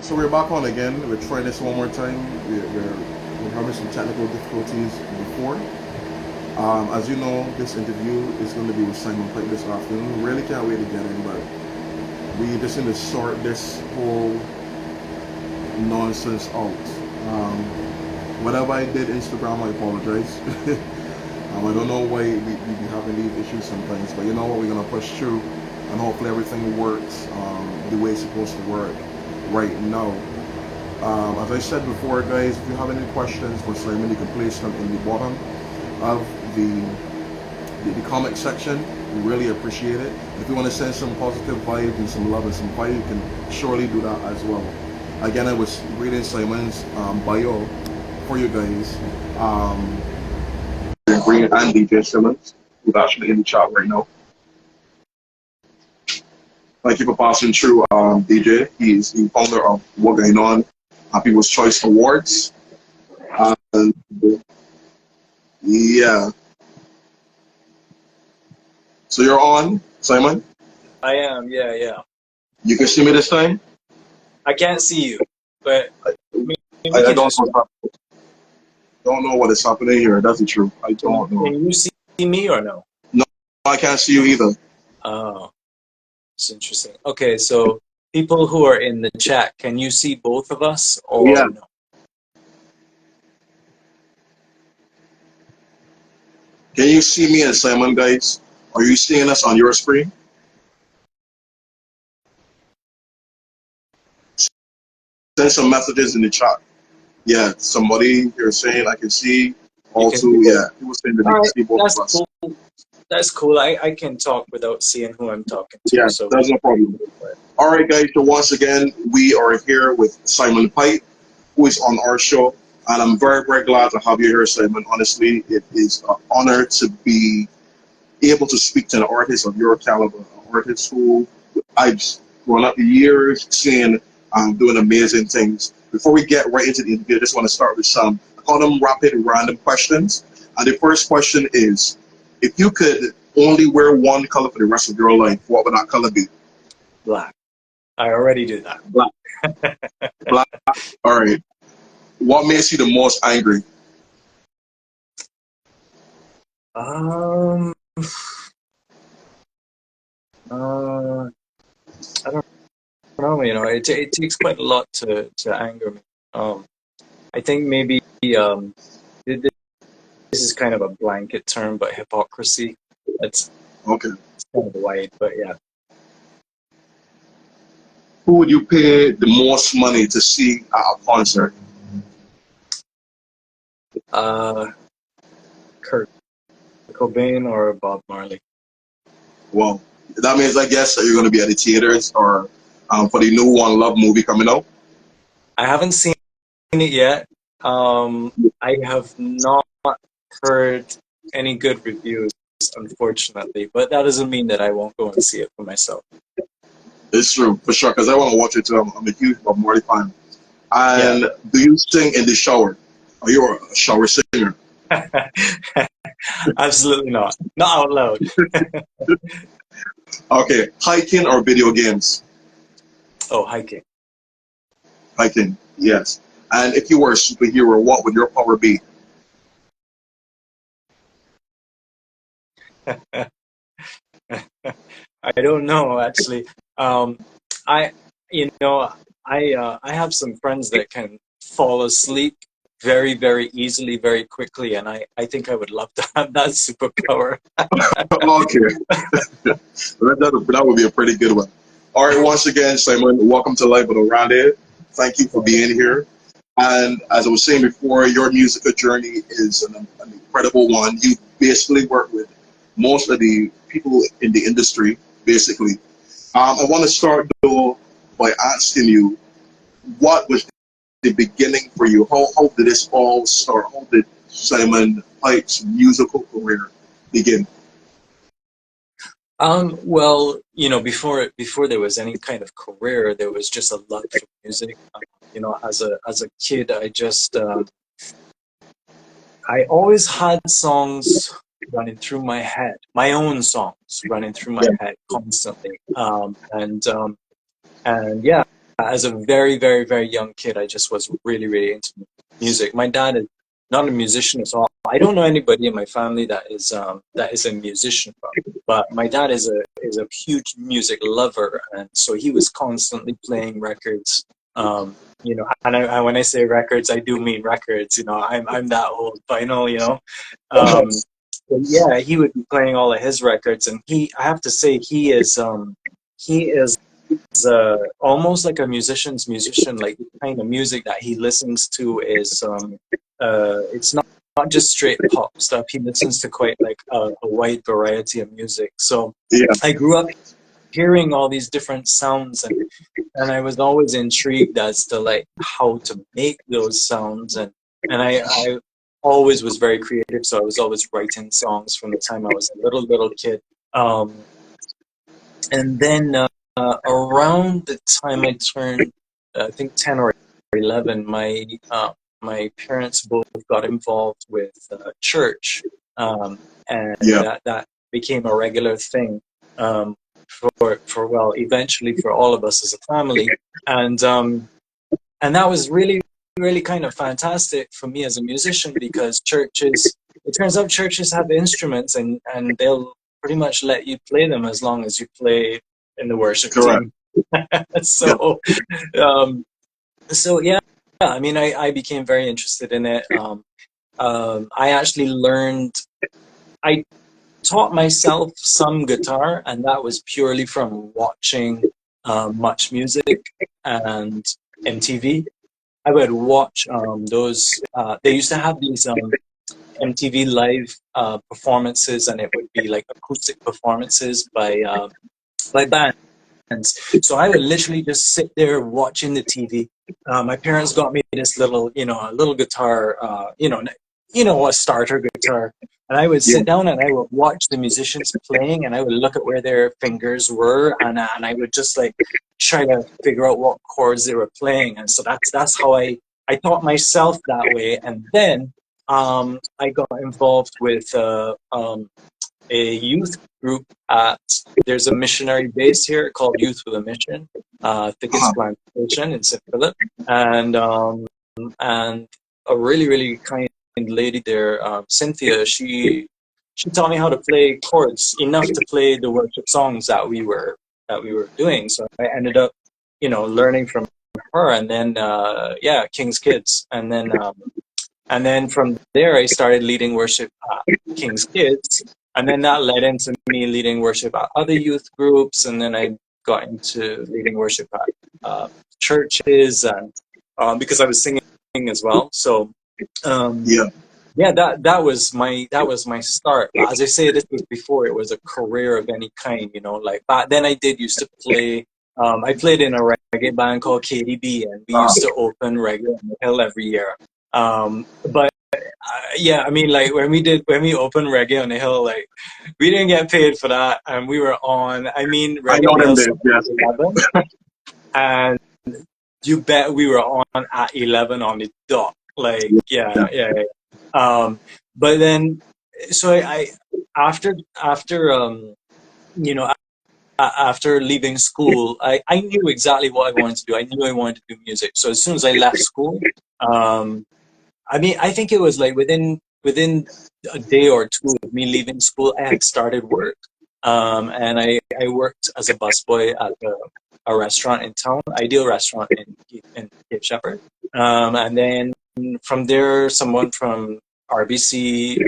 So we're back on again. We'll try this one more time. We're having some technical difficulties before. As you know, this interview is going to be with Simon Pike this afternoon. Really can't wait to get in, but we just need to sort this whole nonsense out. Whatever I did Instagram, I apologize. I don't know why we be having these issues sometimes, but you know what? We're going to push through, and hopefully everything works the way it's supposed to work right now. As I said before, guys, if you have any questions for Simon, you can place them in the bottom of the comment section. We really appreciate it. If you want to send some positive vibes and some love and some fire, you can surely do that as well. Again, I was reading Simon's bio for you guys. Green and DJ Simmons, who's actually in the chat right now. Thank you for passing through, DJ. He's the founder of What Going On, People's Choice Awards. And yeah. So you're on, Simon? I am, yeah. You can see me this time? I can't see you, but I don't know what is happening here. That's the truth. I don't know. Can you see me or no? No, I can't see you either. Oh, it's interesting. Okay, so people who are in the chat, can you see both of us or no? Can you see me and Simon, guys? Are you seeing us on your screen? Send some messages in the chat. Yeah, somebody here saying I can see. Also, yeah, people saying that they can see both of us. Cool. That's cool. I can talk without seeing who I'm talking to. Yeah, so that's no problem. All right, guys. So once again, we are here with Simon Pike, who is on our show, and I'm very, very glad to have you here, Simon. Honestly, it is an honor to be able to speak to an artist of your caliber, an artist who I've grown up the years seeing doing amazing things. Before we get right into the interview, I just want to start with some, I call them rapid random questions. And the first question is, if you could only wear one color for the rest of your life, what would that color be? Black. I already do that. Black. Black. All right. What makes you the most angry? I don't know. You know, it takes quite a lot to anger me. I think maybe this is kind of a blanket term, but hypocrisy. It's okay. It's kind of wide, but yeah. Who would you pay the most money to see at a concert? Kurt Cobain or Bob Marley. Well, that means I guess that you're going to be at the theaters or for the new One Love movie coming out. I haven't seen it yet. I have not heard any good reviews, unfortunately, but that doesn't mean that I won't go and see it for myself. It's true, for sure, because I want to watch it too. I'm a huge Bob Marley fan. And do you sing in the shower? Are you a shower singer? Absolutely not. Not out loud. Okay, hiking or video games? Oh, hiking. Hiking, yes. And if you were a superhero, what would your power be? I don't know, actually. I have some friends that can fall asleep very, very easily, very quickly, and I think I would love to have that superpower. Okay. that would be a pretty good one. All right, once again, Simon, welcome to Live with Orande. Thank you for being here. And as I was saying before, your musical journey is an incredible one. You basically work with most of the people in the industry, basically. I want to start, though, by asking you, what was the beginning for you? How did this all start? How did Simon Pike's musical career begin? Well, you know, before there was any kind of career, there was just a love for music. You know, as a kid, I always had songs running through my head, my own songs running through my head constantly. And yeah, as a very, very, very young kid, I just was really, really into music. My dad is not a musician at all. I don't know anybody in my family that is a musician, but my dad is a huge music lover, and so he was constantly playing records. You know, and when I say records, I do mean records. You know, I'm that old finally. You know, but yeah, he would be playing all of his records, and I have to say, he is almost like a musician's musician. Like the kind of music that he listens to is it's not just straight pop stuff. He listens to quite like a wide variety of music. So Yeah. I grew up hearing all these different sounds, and I was always intrigued as to like how to make those sounds, and I always was very creative. So I was always writing songs from the time I was a little kid. Um, and then around the time I turned, I think 10 or 11, my parents both got involved with church, and Yeah. that became a regular thing for well, eventually for all of us as a family, and and that was really really kind of fantastic for me as a musician because churches. It turns out churches have instruments and they'll pretty much let you play them as long as you play in the worship Correct. team. Yeah. So, um, so yeah, I mean, I became very interested in it. I actually learned, I taught myself some guitar, and that was purely from watching Much Music and MTV. I would watch those. They used to have these MTV live performances, and it would be like acoustic performances by bands. So I would literally just sit there watching the TV. My parents got me this little, a little guitar, a starter guitar, and I would Yeah. sit down and I would watch the musicians playing, and I would look at where their fingers were, and I would just like try to figure out what chords they were playing, and so that's how I taught myself that way, and then I got involved with a youth group at there's a missionary base here called Youth with a Mission. I think it's Uh-huh. Plantation in St. Philip, and a really really kind lady there, Cynthia. She taught me how to play chords enough to play the worship songs that we were doing. So I ended up, learning from her, and then yeah, King's Kids, and then from there, I started leading worship at King's Kids. And then that led into me leading worship at other youth groups. And then I got into leading worship at churches, and because I was singing as well. So, um, Yeah. yeah, that was my start. But as I say, this was before it was a career of any kind. Like back then, I did used to play. I played in a reggae band called KDB, and we Uh-huh. used to open Reggae on the Hill every year. But yeah, I mean, like when we opened Reggae on the Hill, like we didn't get paid for that, and we were on. I mean, I Reggae know on the them Hill days. started Yes. at 11, and you bet we were on at 11 on the dot. Like, Yeah. yeah. But then, so I after you know after leaving school, I knew exactly what I wanted to do. I knew I wanted to do music. So as soon as I left school, um, I mean, I think it was like within a day or two of me leaving school, I had started work, and I worked as a busboy at a restaurant in town, Ideal Restaurant in Cape Shepherd, and then from there, someone from RBC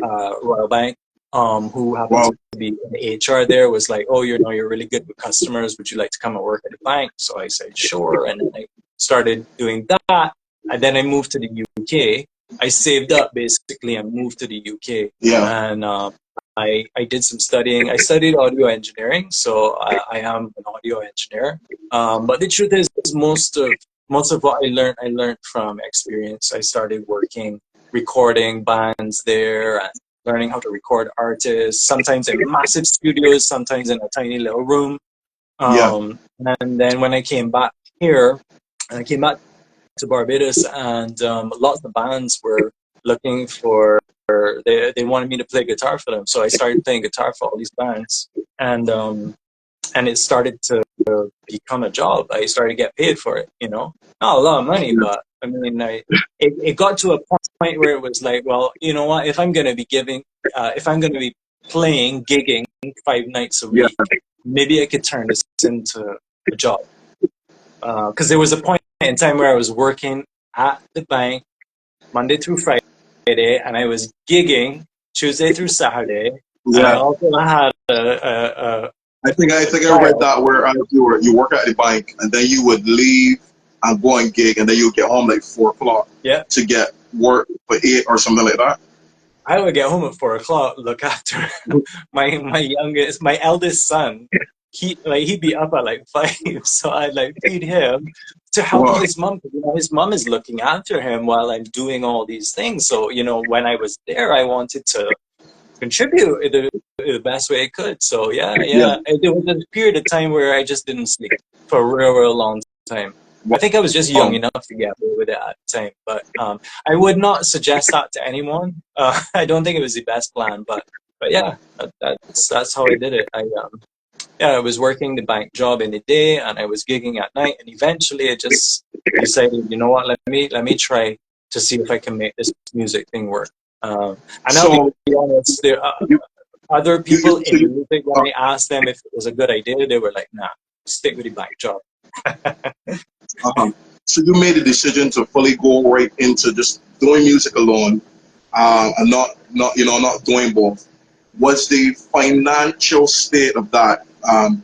Royal Bank, who happened Wow. to be in HR there, was like, "Oh, you're really good with customers. Would you like to come and work at the bank?" So I said, "Sure," and then I started doing that, and then I moved to the UK. I saved up basically and moved to the UK, Yeah. and I did some studying. I studied audio engineering, so I am an audio engineer. But the truth is, most of what I learned from experience. I started working, recording bands there, and learning how to record artists. Sometimes in massive studios, sometimes in a tiny little room. Yeah. And then when I came back here, and I came back to Barbados, and lots of bands were looking for. They wanted me to play guitar for them, so I started playing guitar for all these bands, and and it started to become a job. I started to get paid for it, you know, not a lot of money, but I mean, it got to a point where it was like, well, you know what, if I'm going to be if I'm going to be playing, gigging 5 nights a Yeah. week, maybe I could turn this into a job. Because there was a point in time where I was working at the bank Monday through Friday, and I was gigging Tuesday through Saturday, and I Yeah. also had a I think I read child. that where you work at the bank and then you would leave and go and gig and then you would get home like 4 o'clock Yeah, to get work for 8 or something like that. I would get home at 4 o'clock, look after my eldest son. He'd be up at like 5, so I'd like feed him to help Wow. out his mom. You know, his mom is looking after him while I'm doing all these things. So you know, when I was there, I wanted to contribute the best way I could. So yeah, Yeah. yeah. There was a period of time where I just didn't sleep for a real, real long time. I think I was just young Wow. enough to get away with it at the time, but I would not suggest that to anyone. I don't think it was the best plan, but yeah, that's how I did it. Yeah, I was working the bank job in the day and I was gigging at night, and eventually I just decided, you know what, let me try to see if I can make this music thing work. And I'll be So honest, there are you other you people so in you music, when I asked them if it was a good idea, they were like, nah, stick with the bank job. uh so you made a decision to fully go right into just doing music alone, and not doing both. Was the financial state of that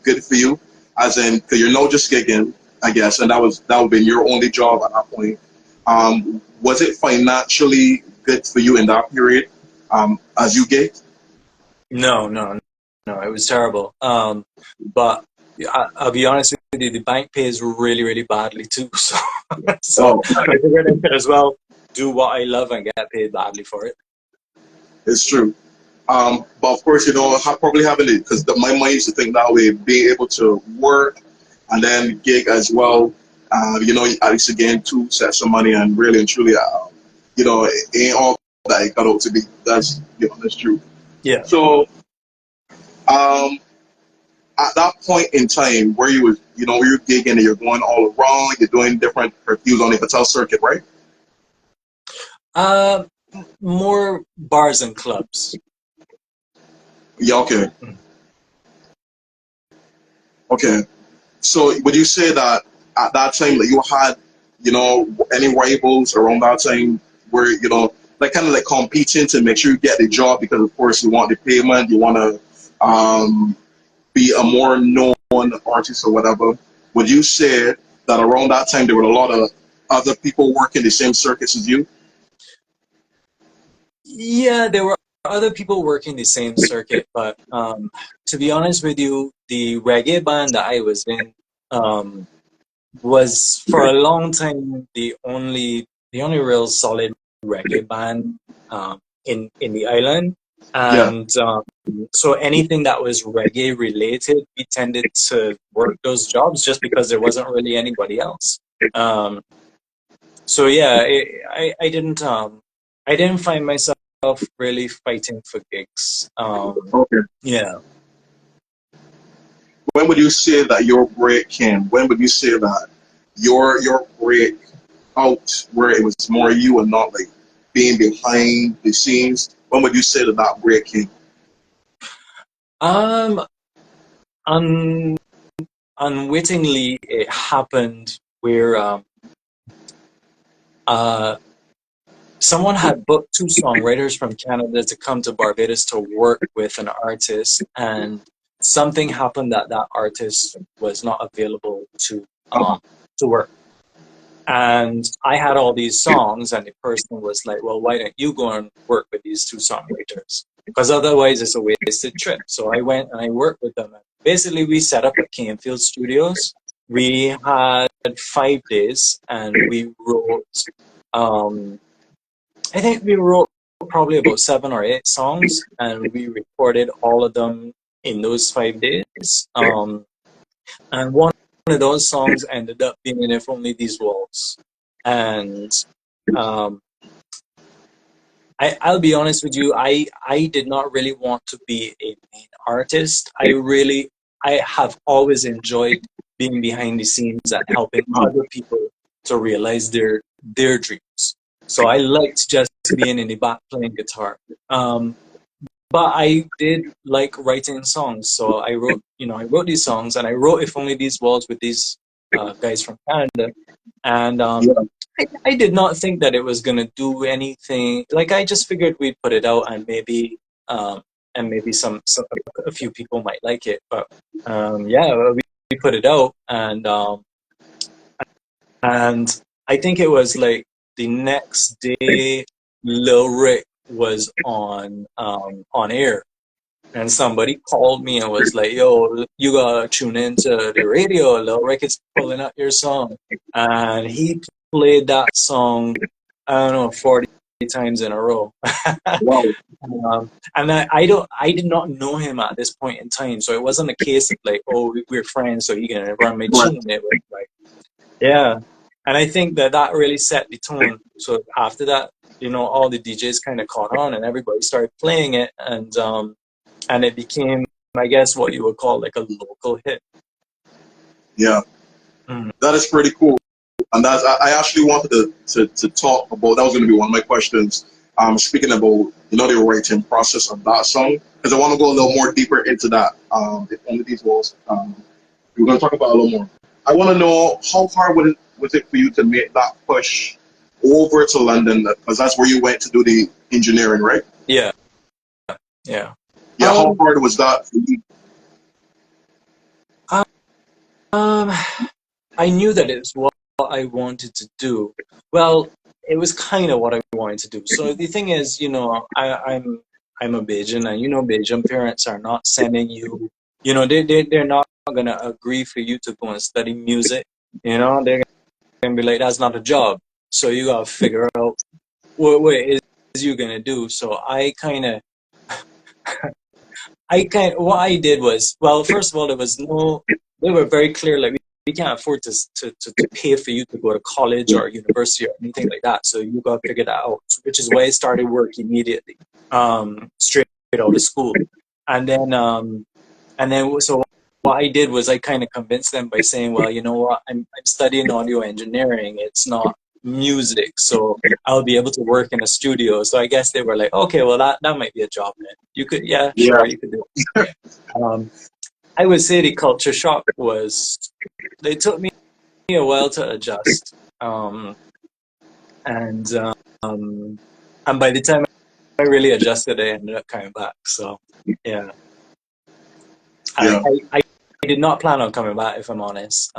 good for you? As in, because you're now just gigging, I guess, and that would be your only job at that point. Was it financially good for you in that period as you gig? No, no, no, it was terrible. But I'll be honest with you, the bank pays really, really badly too. So, so Oh, I figured I could as well do what I love and get paid badly for it. it's true. But of course, probably having it because my mind used to think that way, being able to work and then gig as well. At least again, two sets of money, and really and truly, it ain't all that it got out to be. That's true. Yeah. So, um, at that point in time, where where you're gigging and you're going all around, you're doing different reviews on the hotel circuit, right? Uh, More bars and clubs. Yeah. Okay. Okay. So would you say that at that time that you had, any rivals around that time where, like kind of like competing to make sure you get the job because of course you want the payment, you want to be a more known artist or whatever. Would you say that around that time there were a lot of other people working the same circuits as you? Yeah, there were other people working the same circuit, but to be honest with you, the reggae band that I was in um, was for a long time the only real solid reggae band in the island, Yeah. and so anything that was reggae related, we tended to work those jobs just because there wasn't really anybody else. Um, so yeah, I didn't find myself really fighting for gigs. Okay. Yeah. When would you say that your break came? When would you say that your break out where it was more you and not like being behind the scenes? When would you say that that break came? Um, un, Unwittingly, it happened where uh, someone had booked two songwriters from Canada to come to Barbados to work with an artist, and something happened that that artist was not available Uh-huh. to work. And I had all these songs, and the person was like, "Well, why don't you go and work with these two songwriters? Because otherwise, it's a wasted trip." So I went and I worked with them. Basically, we set up at Canefield Studios. We had 5 days, and we wrote. Um, I think we wrote probably about 7 or 8 songs, and we recorded all of them in those 5 days. And one of those songs ended up being in If Only These Walls. And um, I'll be honest with you, I did not really want to be a main artist. I really I have always enjoyed being behind the scenes and helping other people to realize their dreams. So I liked just being in the back playing guitar. But I did like writing songs, so I wrote these songs, and I wrote "If Only These Walls" with these guys from Canada, and Yeah. I did not think that it was gonna do anything. Like I just figured we'd put it out, and maybe some a few people might like it. But yeah, we put it out, and I think it was like the next day, Lil Rick was on air, and somebody called me and was like, "Yo, you gotta tune into the radio. Lil Rick is pulling up your song," and he played that song, I don't know, 40 times in a row. Wow. And I did not know him at this point in time, so it wasn't a case of like, oh, we're friends, so he can run my Right. tune. It was like, yeah, and I think that that really set the tone. So after that, all the DJs kind of caught on, and everybody started playing it, and it became, I guess, what you would call like a local hit. Yeah. Mm. That is pretty cool. And I actually wanted to talk about, that was going to be one of my questions. Speaking about, the writing process of that song, because I want to go a little more deeper into that. If only these walls. We're going to talk about a little more. I want to know how hard was it for you to make that push over to London, because that's where you went to do the engineering, right? Yeah, yeah. Yeah. How hard was that for you? Um, I knew that it's what I wanted to do. Well, it was kind of what I wanted to do. So the thing is, I'm a Bajan, and Bajan parents are not sending you. They're not gonna agree for you to go and study music. They're gonna be like, that's not a job. So you gotta figure out what is you gonna do. So what I did was, well, first of all, they were very clear, like we can't afford to pay for you to go to college or university or anything like that. So you got to figure that out, which is why I started work immediately, straight out of school. And then so what I did was I kind of convinced them by saying, well, you know what, I'm studying audio engineering. It's not music, so I'll be able to work in a studio. So I guess they were like, okay, well that might be a job then. You could, yeah, Yeah. sure, you could do it. Um, I would say the culture shock was, they took me a while to adjust. And and by the time I really adjusted, I ended up coming back. So yeah, I, Yeah. I, I did not plan on coming back, if I'm honest.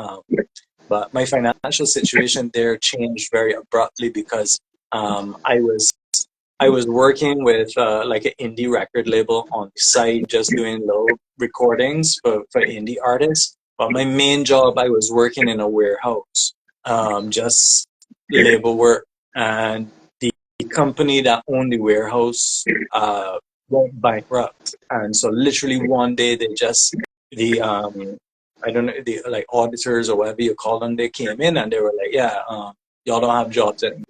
But my financial situation there changed very abruptly because I was working with like an indie record label on the side, just doing little recordings for indie artists. But my main job, I was working in a warehouse, just labor work. And the company that owned the warehouse went bankrupt. And so literally one day the I don't know, the like auditors or whatever you call them, they came in and they were like, yeah, y'all don't have jobs anymore.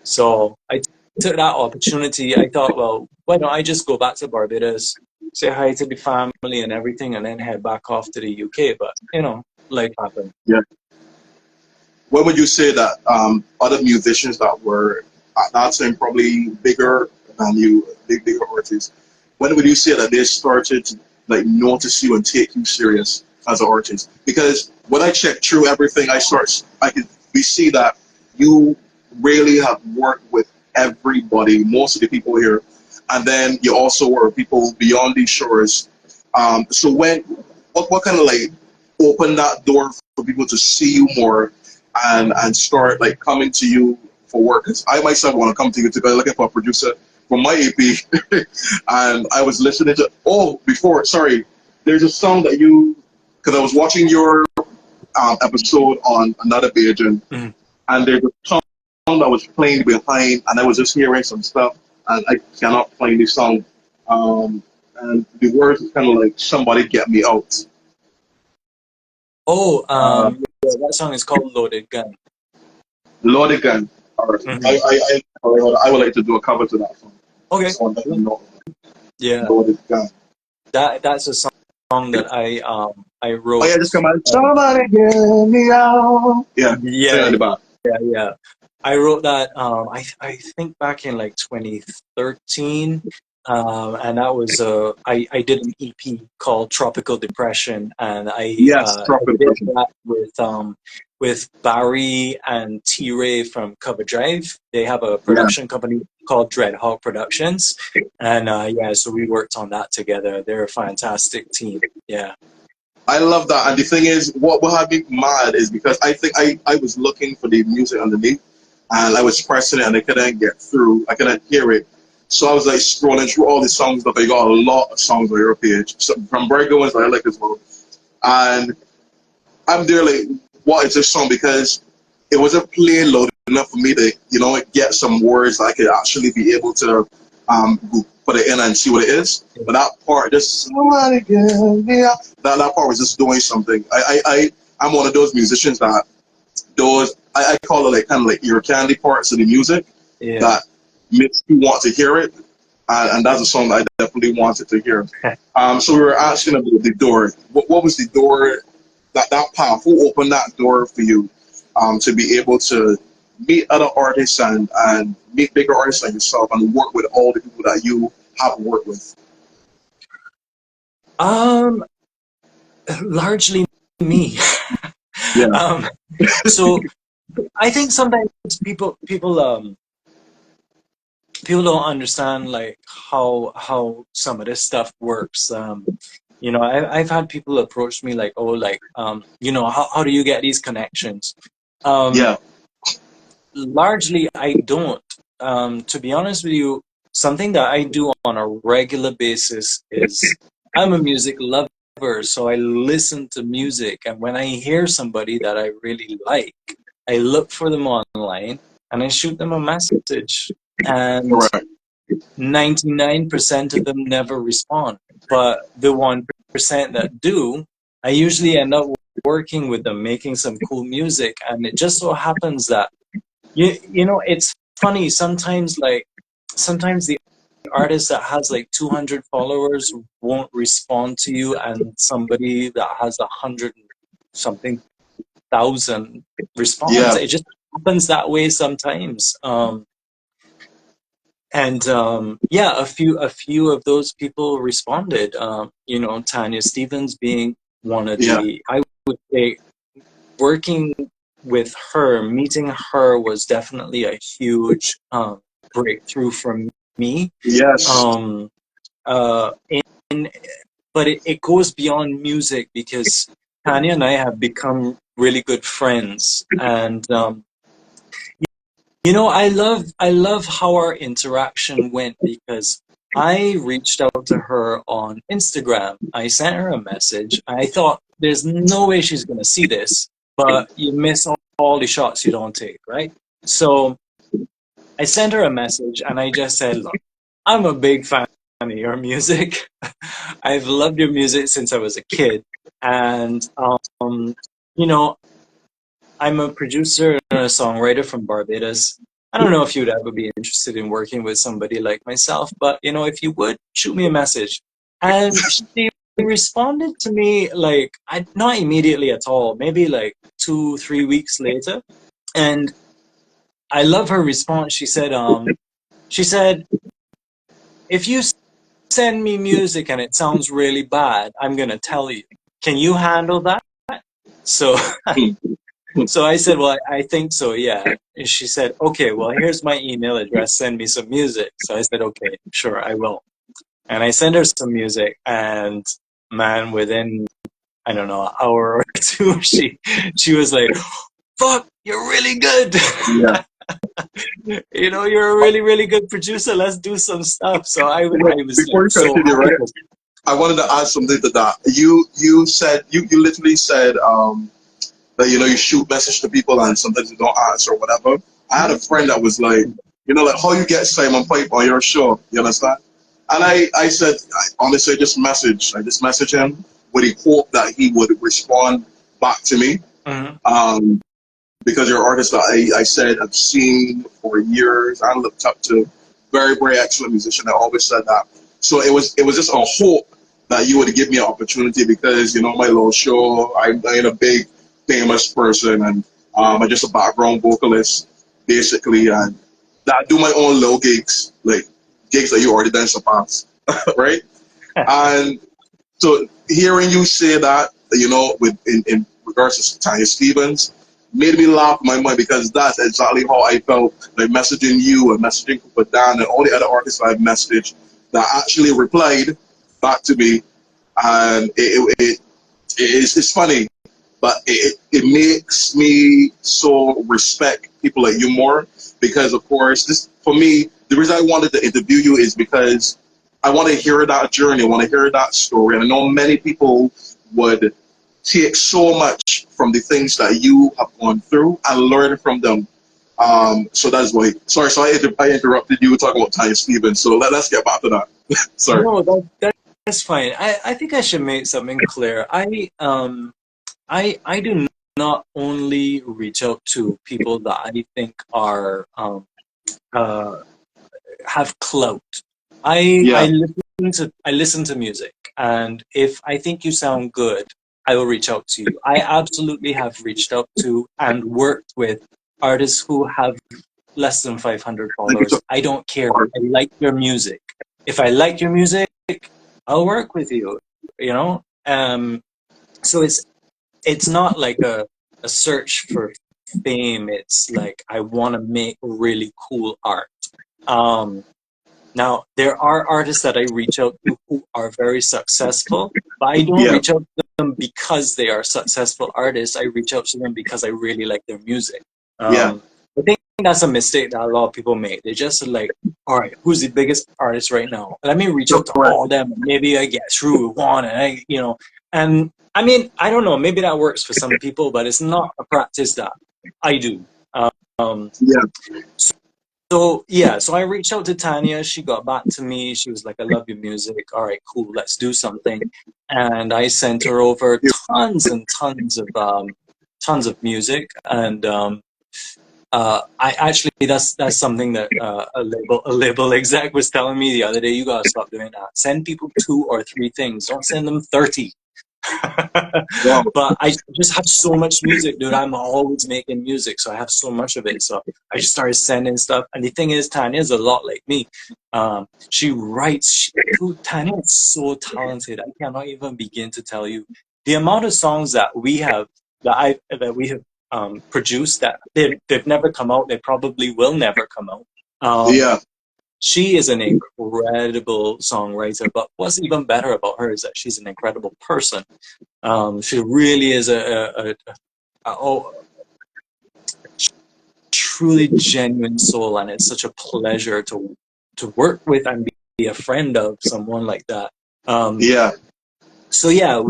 So I took that opportunity. I thought, well, why don't I just go back to Barbados, say hi to the family and everything, and then head back off to the UK. But life happened. Yeah. What would you say that other musicians that were at that time probably bigger than you, bigger artists, when would you say that they started to like notice you and take you serious as an artist? Because when I check through everything, we see that you really have worked with everybody, most of the people here, and then you also work with people beyond these shores. So what kind of like opened that door for people to see you more and start like coming to you for work? 'Cause I myself want to come to you because I'm looking for a producer for my EP, and I was listening to there's a song that because I was watching your episode on another page, Mhm. and there's a song that was playing behind, and I was just hearing some stuff, and I cannot play this song, and the words is kind of like "Somebody Get Me Out." Oh, Uh, yeah, that song is called Loaded Gun. Lord again. All right. Hmm. I would like to do a cover to that song. Okay. So let them know. Yeah, Lord again. that's a song that I Oh yeah, wrote. just come on. Um, Somebody get me out. Yeah, sing yeah, on the bar. yeah. I wrote that I think back in like 2013, and that was I did an EP called Tropical Depression, and Yes, I tropical did depression. that with Barry and T Ray from Cover Drive. They have a Yeah, production company called Dreadhawk Productions, and yeah, so we worked on that together. They're a fantastic team. Yeah. I love that. And the thing is, what had me mad is because I think I was looking for the music underneath, and I was pressing it and I couldn't get through. I couldn't hear it. So I was like scrolling through all the songs, but I got a lot of songs on your page. So from very good ones that I like as well. And I'm there like, what is this song? Because it wasn't playing loud enough for me to, get some words that I could actually be able to put it in and see what it is. But that part, just somebody get me out. That part was just doing something. I'm one of those musicians that I call it like kind of like ear candy parts of the music Yeah. that makes you want to hear it. And that's a song that I definitely wanted to hear. So we were asking about the door. What was the door, that path? Who opened that door for you to be able to meet other artists and meet bigger artists like yourself and work with all the people that you have worked with? Um, Largely me. Yeah, um, so I think sometimes people don't understand like how some of this stuff works. I've had people approach me like, oh, like, how do you get these connections? Um, yeah, Largely, I don't. To be honest with you, something that I do on a regular basis is I'm a music lover, so I listen to music, and when I hear somebody that I really like, I look for them online and I shoot them a message. And correct. 99% of them never respond. But the 1% that do, I usually end up working with them, making some cool music. And it just so happens that, it's funny. Sometimes the artist that has like 200 followers won't respond to you, and somebody that has 100 and something thousand responds. Yeah, It just happens that way sometimes. And yeah, a few of those people responded. Tanya Stevens being one of yeah, the, I would say, working with her, meeting her was definitely a huge breakthrough for me. yes, Um, uh, in, but it goes beyond music because Tanya and I have become really good friends, and I love how our interaction went because I reached out to her on Instagram. I sent her a message. I thought there's no way she's going to see this, but you miss all the shots you don't take, right? So I sent her a message and I just said, look, I'm a big fan of your music. I've loved your music since I was a kid. And, you know, I'm a producer and a songwriter from Barbados. I don't know if you'd ever be interested in working with somebody like myself, but if you would, shoot me a message. And she responded to me like not immediately at all, maybe like 2, 3 weeks later. And I love her response. She said, if you send me music and it sounds really bad, I'm gonna tell you. Can you handle that? So So I said, well, I think so, yeah. And she said, okay, well, here's my email address. Send me some music. So I said, okay, sure, I will. And I sent her some music, and man, within, I don't know, an hour or two, she was like, fuck, you're really good. yeah. You're a really, really good producer. Let's do some stuff. So I was like Before you so continue, happy. right? I wanted to add something to that. You said you literally said that you shoot message to people and sometimes you don't answer or whatever. I had a friend that was like, like how you get Simon Pipe on your show, you understand? And I said, honestly, I just messaged him with the hope that he would respond back to me. Mhm. Um, because you're an artist that I said I've seen for years. I looked up to very, very excellent musician. I always said that. So it was just a hope that you would give me an opportunity because, you know, my little show, I ain't a big famous person, and I'm just a background vocalist, basically, and that I do my own little gigs, like gigs that you already done surpass, right? And so hearing you say that, you know, in regards to Tanya Stevens, made me laugh my mind because that's exactly how I felt like messaging you and messaging Cooper Dan and all the other artists I've messaged that actually replied back to me. And it's funny, but it makes me so respect people like you more because, of course, this for me, the reason I wanted to interview you is because I want to hear that journey, I want to hear that story. And I know many people would take so much from the things that you have gone through and learn from them. So that's why. Sorry, so I interrupted you talking about Tanya Stevens. So let's get back to that. Sorry. No, that's fine. I think I should make something clear. I do not only reach out to people that I think are uh, have clout. Yeah, I listen to music, and if I think you sound good, I will reach out to you. I absolutely have reached out to and worked with artists who have less than 500 thank you so followers. I don't care. much. I like your music. If I like your music, I'll work with you. You know. So it's not like a search for fame. It's like I want to make really cool art. Um, Now, there are artists that I reach out to who are very successful, but I don't Yeah, reach out to them because they are successful artists. I reach out to them because I really like their music. yeah, I think that's a mistake that a lot of people make. They just like, all right, who's the biggest artist right now? Let me reach out to correct. all of them. Maybe I get through with one, and and I mean, I don't know. Maybe that works for some people, but it's not a practice that I do. Um, Yeah, so yeah, so I reached out to Tanya. She got back to me. She was like, "I love your music. All right, cool. Let's do something." And I sent her over tons and tons of music. And I actually that's something that a label exec was telling me the other day. You gotta stop doing that. Send people 2 or 3 things. Don't send them 30. wow, But I just have so much music, dude. I'm always making music, so I have so much of it. So I just started sending stuff. And the thing is, Tanya's a lot like me. She writes. Dude, Tanya is so talented. I cannot even begin to tell you the amount of songs that we have produced that they've never come out. They probably will never come out. Um, yeah, she is an incredible songwriter. But what's even better about her is that she's an incredible person. She really is a truly genuine soul, and it's such a pleasure to work with and be a friend of someone like that. Um, yeah, so yeah,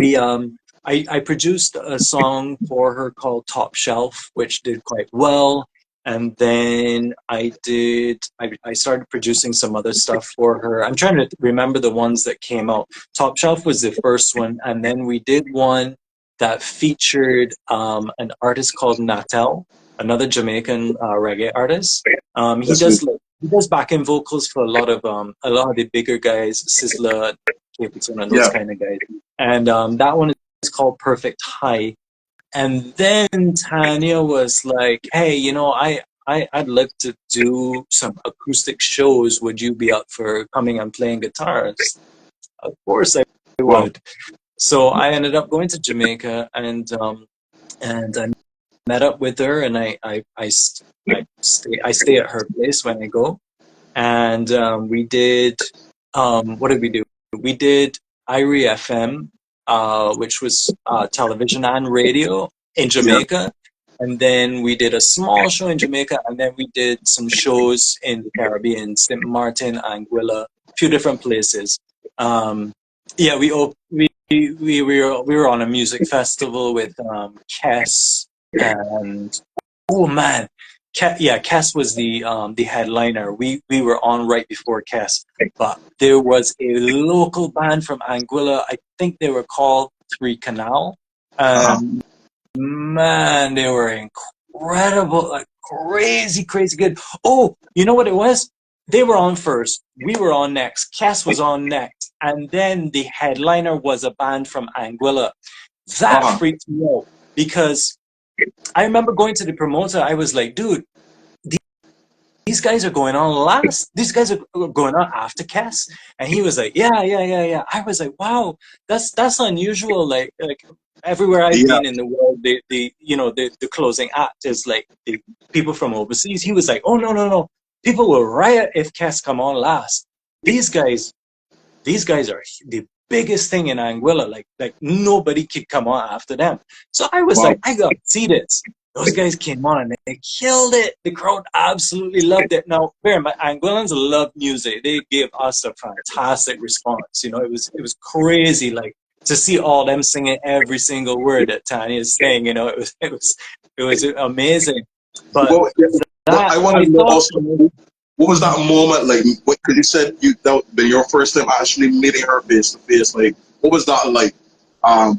I produced a song for her called Top Shelf, which did quite well. And then I started producing some other stuff for her. I'm trying to remember the ones that came out. Top Shelf was the first one, and then we did one that featured an artist called Natel, another Jamaican reggae artist. He that's good. does he does backing vocals for a lot of the bigger guys, Sizzla, Capleton, and those Yeah, kind of guys. And that one is called Perfect High. And then Tanya was like, "Hey, I'd love to do some acoustic shows. Would you be up for coming and playing guitars?" Of course, I wow, would. So I ended up going to Jamaica, and I met up with her, and I stay at her place when I go. And we did what did we do? We did IRI FM, which was television and radio in yeah, Jamaica. And then we did a small show in Jamaica, and then we did some shows in the Caribbean, St. Martin, Anguilla, a few different places. Um, yeah, we were on a music festival with Kess, and oh man, Cass was the headliner. We were on right before Cass, but there was a local band from Anguilla. I think they were called Three Canal, uh-huh, and man, they were incredible, like crazy, crazy good. Oh, you know what it was? They were on first. We were on next. Cass was on next, and then the headliner was a band from Anguilla. That freaked me out because I remember going to the promoter. I was like, dude, these guys are going on last. These guys are going on after Cass. And he was like, yeah. I was like, wow, that's unusual. Like everywhere I've Yeah. been in the world, the closing act is like the people from overseas. He was like, oh no. People will riot if Cass come on last. These guys are the biggest thing in Anguilla. Like nobody could come on after them. So I was Wow. like, I gotta see this. Those guys came on and they killed it. The crowd absolutely loved it. Now, bear in mind, Anguillans love music. They gave us a fantastic response. You know, it was crazy. Like to see all them singing every single word that Tanya is saying. You know, it was amazing. But Well, I that want I to know thought. also, what was that moment like? Because you said that been your first time actually meeting her face to face. Like, what was that like?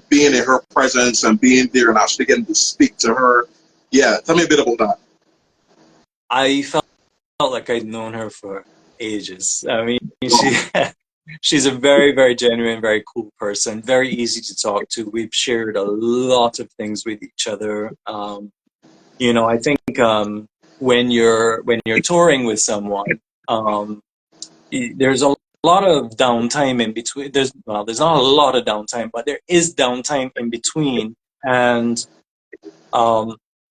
Being in her presence and being there and actually getting to speak to her. Yeah, tell me a bit about that. I felt like I'd known her for ages. I mean, Wow. she's a very, very genuine, very cool person, very easy to talk to. We've shared a lot of things with each other. I think when you're touring with someone, there's a lot of downtime in between. There's not a lot of downtime, but there is downtime in between. And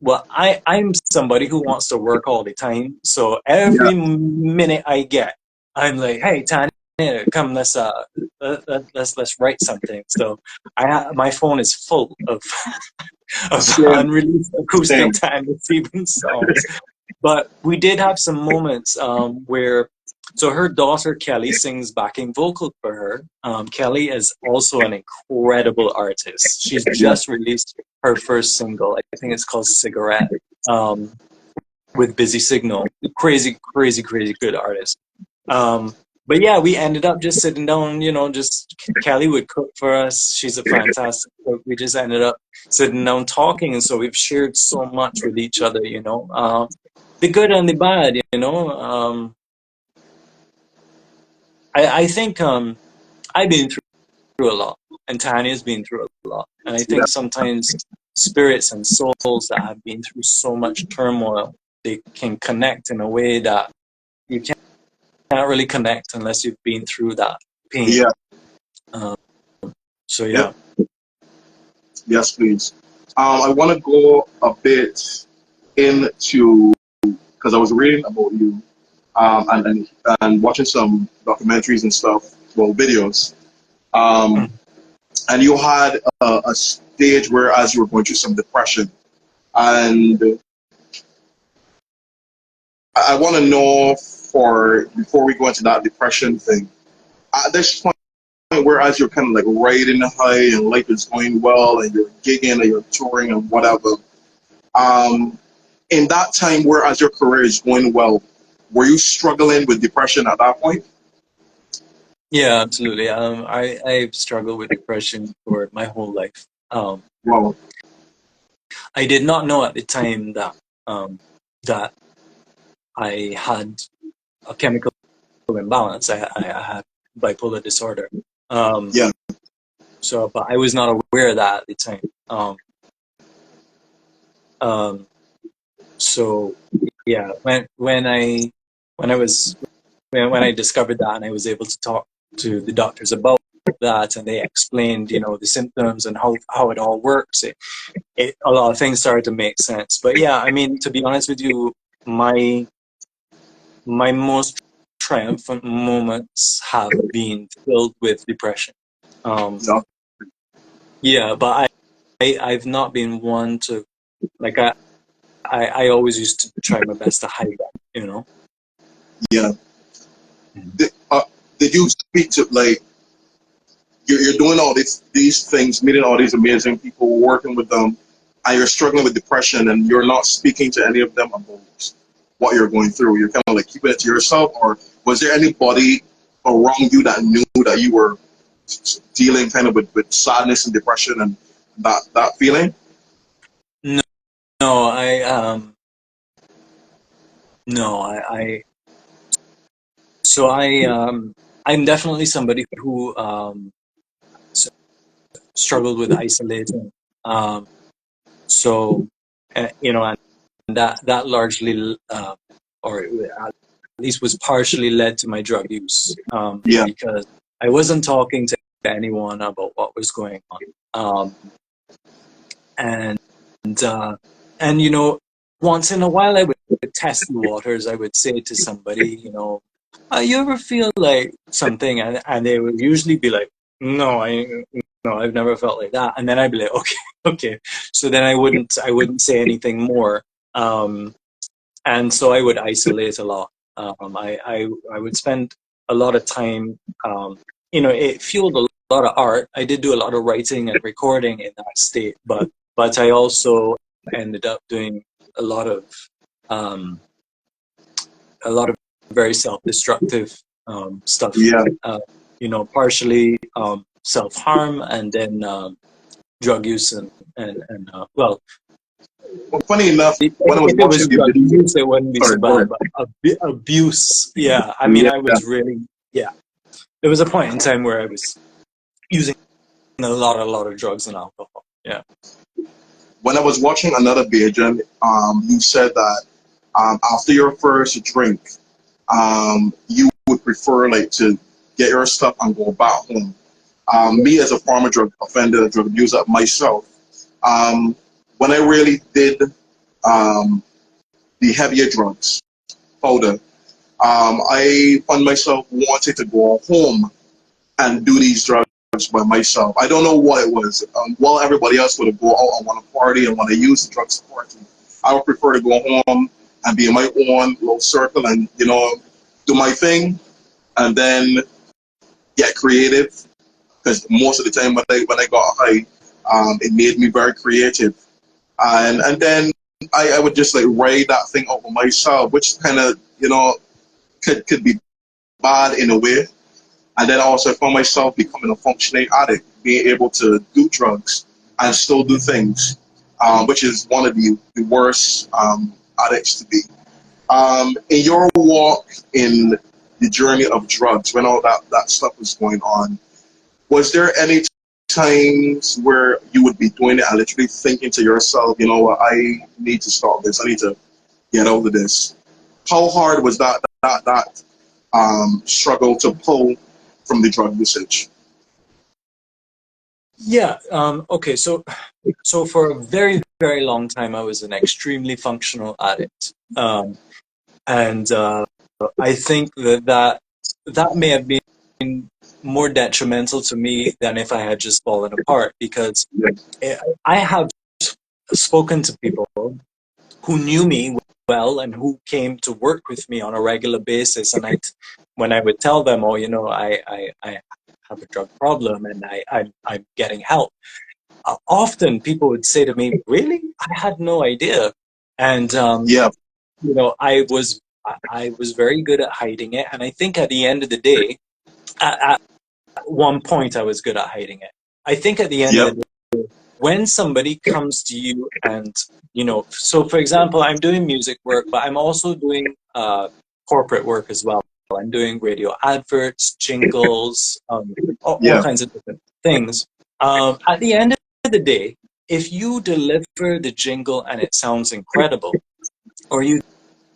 well, I'm somebody who wants to work all the time. So Yeah, every minute I get, I'm like, hey, Tanya, come, let's write something. So my phone is full of of same, unreleased same. acoustic Tanya Stevens songs. But we did have some moments where, so her daughter Kelly sings backing vocal for her. Kelly is also an incredible artist. She's Yeah, just released her first single. I think it's called Cigarette, with Busy Signal. Crazy, crazy, crazy good artist. But yeah, we ended up just sitting down, just Kelly would cook for us. She's a fantastic cook. We just ended up sitting down talking. And so we've shared so much with each other. The good and the bad. I think I've been through a lot, and Tanya's been through a lot. And I yeah, think sometimes spirits and souls that have been through so much turmoil, they can connect in a way that you can't really connect unless you've been through that pain. yeah. Um, so Yep. yeah. Yes, please. I want to go a bit into because I was reading about you and watching some documentaries and stuff, well, videos. Um, and you had a stage where as you were going through some depression, and I want to know for before we go into that depression thing, at this point, whereas you're kind of like riding the high and life is going well and you're gigging and you're touring and whatever. Um, in that time, whereas your career is going well, were you struggling with depression at that point? Yeah, absolutely. I've struggled with depression for my whole life. Well, I did not know at the time that I had a chemical imbalance. I had bipolar disorder. Um, yeah, but I was not aware of that at the time. Um, so yeah, when I discovered that and I was able to talk to the doctors about that, and they explained, the symptoms and how it all works, a lot of things started to make sense. But yeah, I mean, to be honest with you, my most triumphant moments have been filled with depression. yeah, Yeah, but I've not been one to, like, I always used to try my best to hide that. yeah. Mhm. Did you speak to like you're doing all these things, meeting all these amazing people, working with them, and you're struggling with depression, and you're not speaking to any of them about what you're going through. You're kind of like keeping it to yourself, or was there anybody around you that knew that you were dealing kind of with sadness and depression and that feeling? No, no, no, so I'm definitely somebody who struggled with isolating. Um, so, you know, and that largely, or at least was partially led to my drug use, Yeah. because I wasn't talking to anyone about what was going on. And you know, once in a while I would test the waters. I would say to somebody, you know, you ever feel like something, and they would usually be like, no, I've never felt like that. And then I'd be like, okay, okay. So then I wouldn't say anything more. And so I would isolate a lot. I would spend a lot of time. You know, it fueled a lot of art. I did do a lot of writing and recording in that state, but I also ended up doing a lot of um, a lot of very self-destructive stuff. Yeah. You know, partially self-harm, and then drug use, and well, Well, funny enough, if when I was it was watching the drug video, use, it wouldn't be so sorry, go bad, ahead. but abuse, yeah. I mean, Yeah. I was really, yeah. There was a point in time where I was using a lot of drugs and alcohol. Yeah. When I was watching another video, you said that after your first drink, you would prefer like to get your stuff and go back home. Me as a former drug offender, drug abuser myself, um, when I really did um, the heavier drugs, powder, I found myself wanting to go home and do these drugs by myself. I don't know what it was. While everybody else would go out and want to party and want to use the drugs to party, I would prefer to go home and be in my own little circle and, you know, do my thing and then get creative. Because most of the time when I got high, it made me very creative. And then I would just like write that thing over myself, which kind of, you know, could be bad in a way. And then also I found myself becoming a functioning addict, being able to do drugs and still do things, which is one of the worst addicts to be. In your walk in the journey of drugs, when all that stuff was going on, was there any times where you would be doing it and literally thinking to yourself, you know what, I need to stop this, I need to get over this? How hard was that struggle to pull from the drug usage? Yeah. Okay. So for a very, very long time, I was an extremely functional addict. And I think that may have been more detrimental to me than if I had just fallen apart, because Yeah, I have spoken to people who knew me well and who came to work with me on a regular basis. And when I would tell them, oh, you know, I have a drug problem and I'm getting help, often people would say to me, really? I had no idea. And, yeah, you know, I was very good at hiding it. And I think at the end of the day, at one point I was good at hiding it. I think at the end of yeah, the day, when somebody comes to you and, you know, so for example, I'm doing music work, but I'm also doing corporate work as well. I'm doing radio adverts, jingles, all yeah, kinds of different things. At the end of the day, if you deliver the jingle and it sounds incredible, or you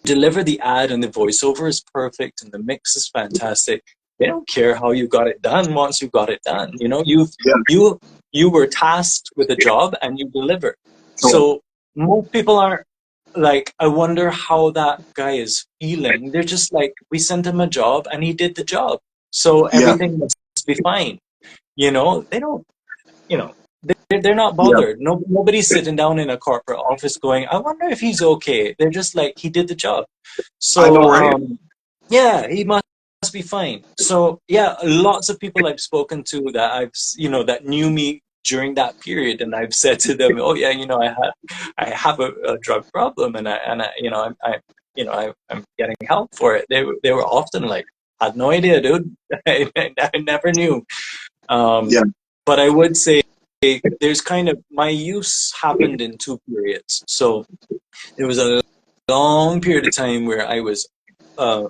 deliver the ad and the voiceover is perfect and the mix is fantastic, they don't care how you got it done once you got it done. You know, yeah. you were tasked with a job and you deliver. Sure. So most people aren't like, I wonder how that guy is feeling. They're just like, we sent him a job and he did the job, so Yeah, everything must be fine. You know, they don't, you know, they're not yeah. bothered. Nobody's sitting down in a corporate office going, I wonder if he's okay. They're just like, he did the job. I know, So, right? yeah, he must be fine. So, yeah, lots of people I've spoken to that you know, that knew me during that period, and I've said to them, oh yeah, you know, I have a drug problem, and you know, you know, I'm getting help for it. They were often like, had no idea, dude. I never knew. Um, Yeah, but I would say there's kind of, my use happened in two periods. So there was a long period of time where I was uh,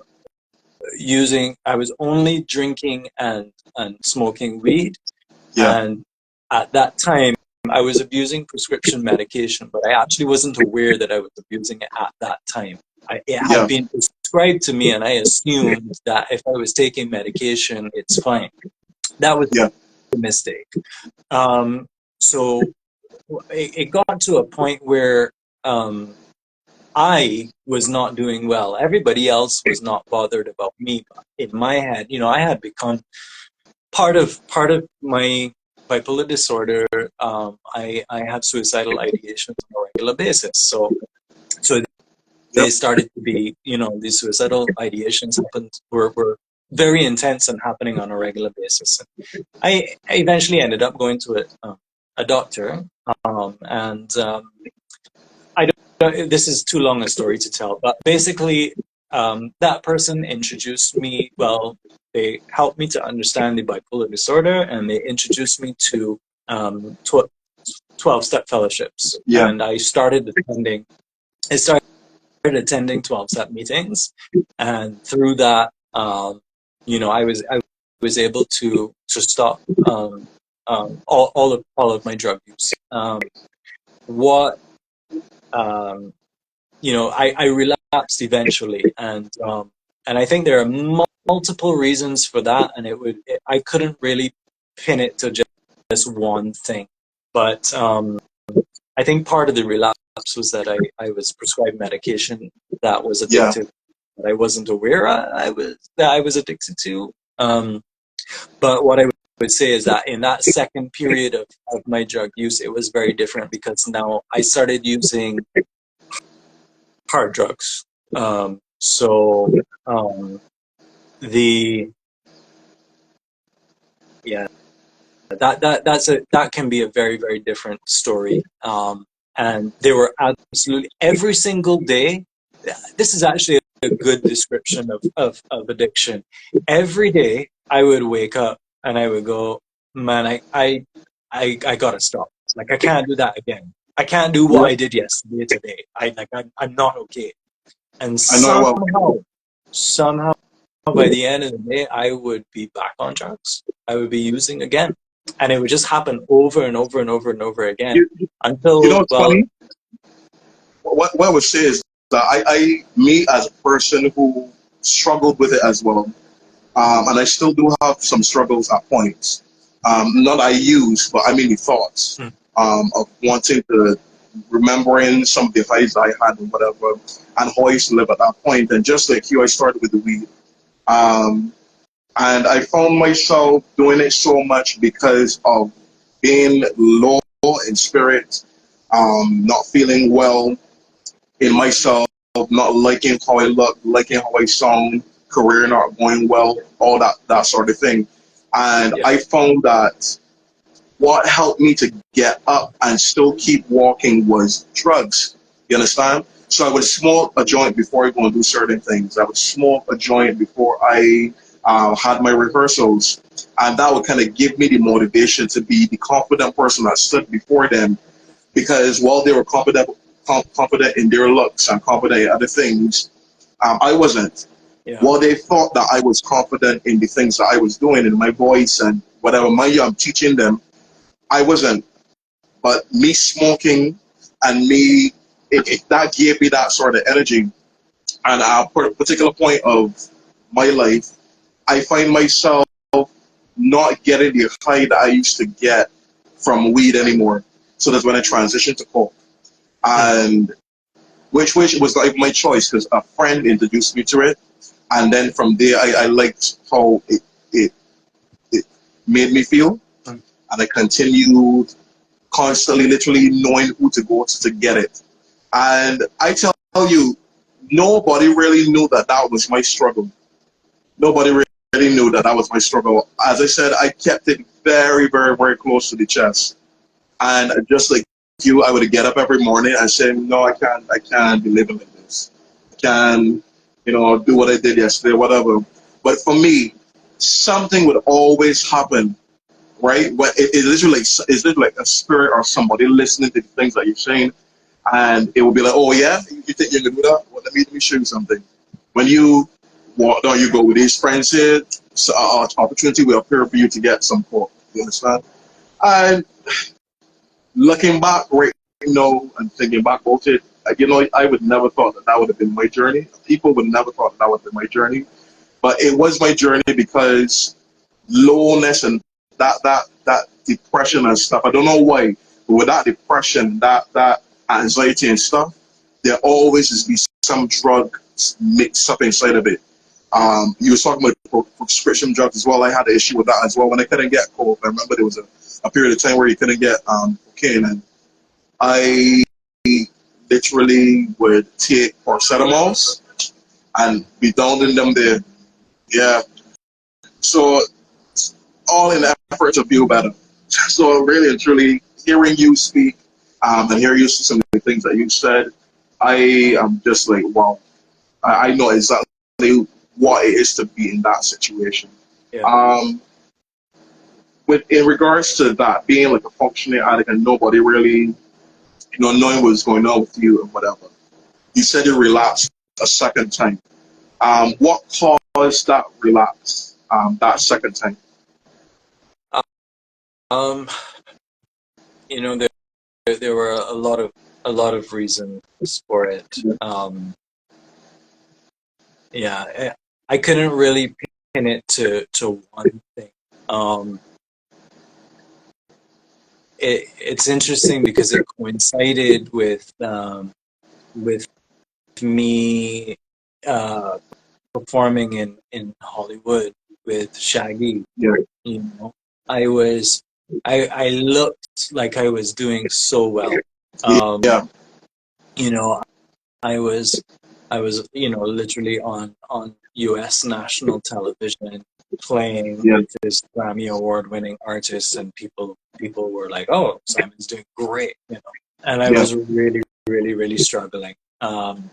I was only drinking and smoking weed. Yeah. And at that time, I was abusing prescription medication, but I actually wasn't aware that I was abusing it at that time. It had Yeah. been prescribed to me, and I assumed that if I was taking medication, it's fine. That was Yeah. a mistake. So it got to a point where I was not doing well. Everybody else was not bothered about me. But in my head, I had become part of my bipolar disorder. I have suicidal ideations on a regular basis. So they Yep. started to be, these suicidal ideations were very intense and happening on a regular basis. I eventually ended up going to a doctor, and this is too long a story to tell, but basically, that person introduced me. Well, they helped me to understand the bipolar disorder, and they introduced me to 12-step fellowships, Yeah. and I started attending. I started attending 12-step meetings, and through that, I was able to stop all of my drug use. What I relapsed eventually, and I think there are multiple reasons for that, and I couldn't really pin it to just one thing. But I think part of the relapse was that I was prescribed medication that was Yeah. addictive, that I wasn't aware I was addicted to. But what I would say is that in that second period of my drug use, it was very different, because now I started using hard drugs. So the yeah, that can be a very, very different story. And they were absolutely every single day. This is actually a good description of addiction. Every day I would wake up and I would go, man, I gotta stop. Like, I can't do that again. I can't do what Yeah. I did yesterday today. I'm not okay. And I know it well. somehow, by the end of the day, I would be back on drugs. I would be using again, and it would just happen over and over and over and over again You, you know until, what's funny? What I would say is that me as a person who struggled with it as well, and I still do have some struggles at points. Not I use, but I mean the thoughts Mm, of wanting to, remembering some of the fights I had and whatever, and how I used to live at that point. And just like you, I started with the weed. Um, and I found myself doing it so much because of being low in spirit, not feeling well in myself, not liking how I look, liking how I sound, career not going well, all that sort of thing. And yeah, I found that what helped me to get up and still keep walking was drugs. You understand? So I would smoke a joint before I go and do certain things. I would smoke a joint before I had my rehearsals. And that would kind of give me the motivation to be the confident person that stood before them, because while they were confident in their looks and confident in other things, I wasn't. yeah, While they thought that I was confident in the things that I was doing, in my voice and whatever, mind you, I'm teaching them, I wasn't. But me smoking and me, that gave me that sort of energy. And at a particular point of my life, I find myself not getting the high that I used to get from weed anymore. So that's when I transitioned to coke. mm, And which was like my choice, because a friend introduced me to it, and then from there I liked how it it made me feel, mm, and I continued constantly, literally knowing who to go to get it. And I tell you, nobody really knew that that was my struggle. Nobody really knew that that was my struggle. As I said, I kept it very, very, very close to the chest. And just like you, I would get up every morning and say, no, I can't be living like this. I can't, do what I did yesterday, whatever. But for me, something would always happen, right? But it is literally like a spirit or somebody listening to the things that you're saying, and it will be like, oh yeah, you think you can do that? Well, let me show you something. When you Well, don't you go with these friends here? So, opportunity will appear for you to get some support. You understand? And looking back right now and thinking back about it, I would never thought that that would have been my journey. People would never thought that would have been my journey, but it was my journey because loneliness and that depression and stuff. I don't know why, but with that depression, that anxiety and stuff, there always is be some drug mixed up inside of it. You were talking about prescription drugs as well. I had an issue with that as well. When I couldn't get coke, I remember there was a period of time where you couldn't get cocaine, and I literally would take paracetamols and be down in them there. Yeah. So all in the effort to feel better. So really and truly, hearing you speak and hearing you say some of the things that you said, I am just like, wow. I know exactly what it is to be in that situation. Yeah. In regards to that, being like a functioning addict and nobody really, knowing what's going on with you and whatever. You said you relapsed a second time. What caused that relapse that second time? Um, there were a lot of reasons for it. Yeah, I couldn't really pin it to one thing. It's interesting because it coincided with me performing in Hollywood with Shaggy. Yeah. I looked like I was doing so well. Yeah. I was literally on US national television playing Yeah. with this Grammy award winning artist, and people were like, "Oh, Simon's doing great," and I Yeah. was really, really, really struggling. And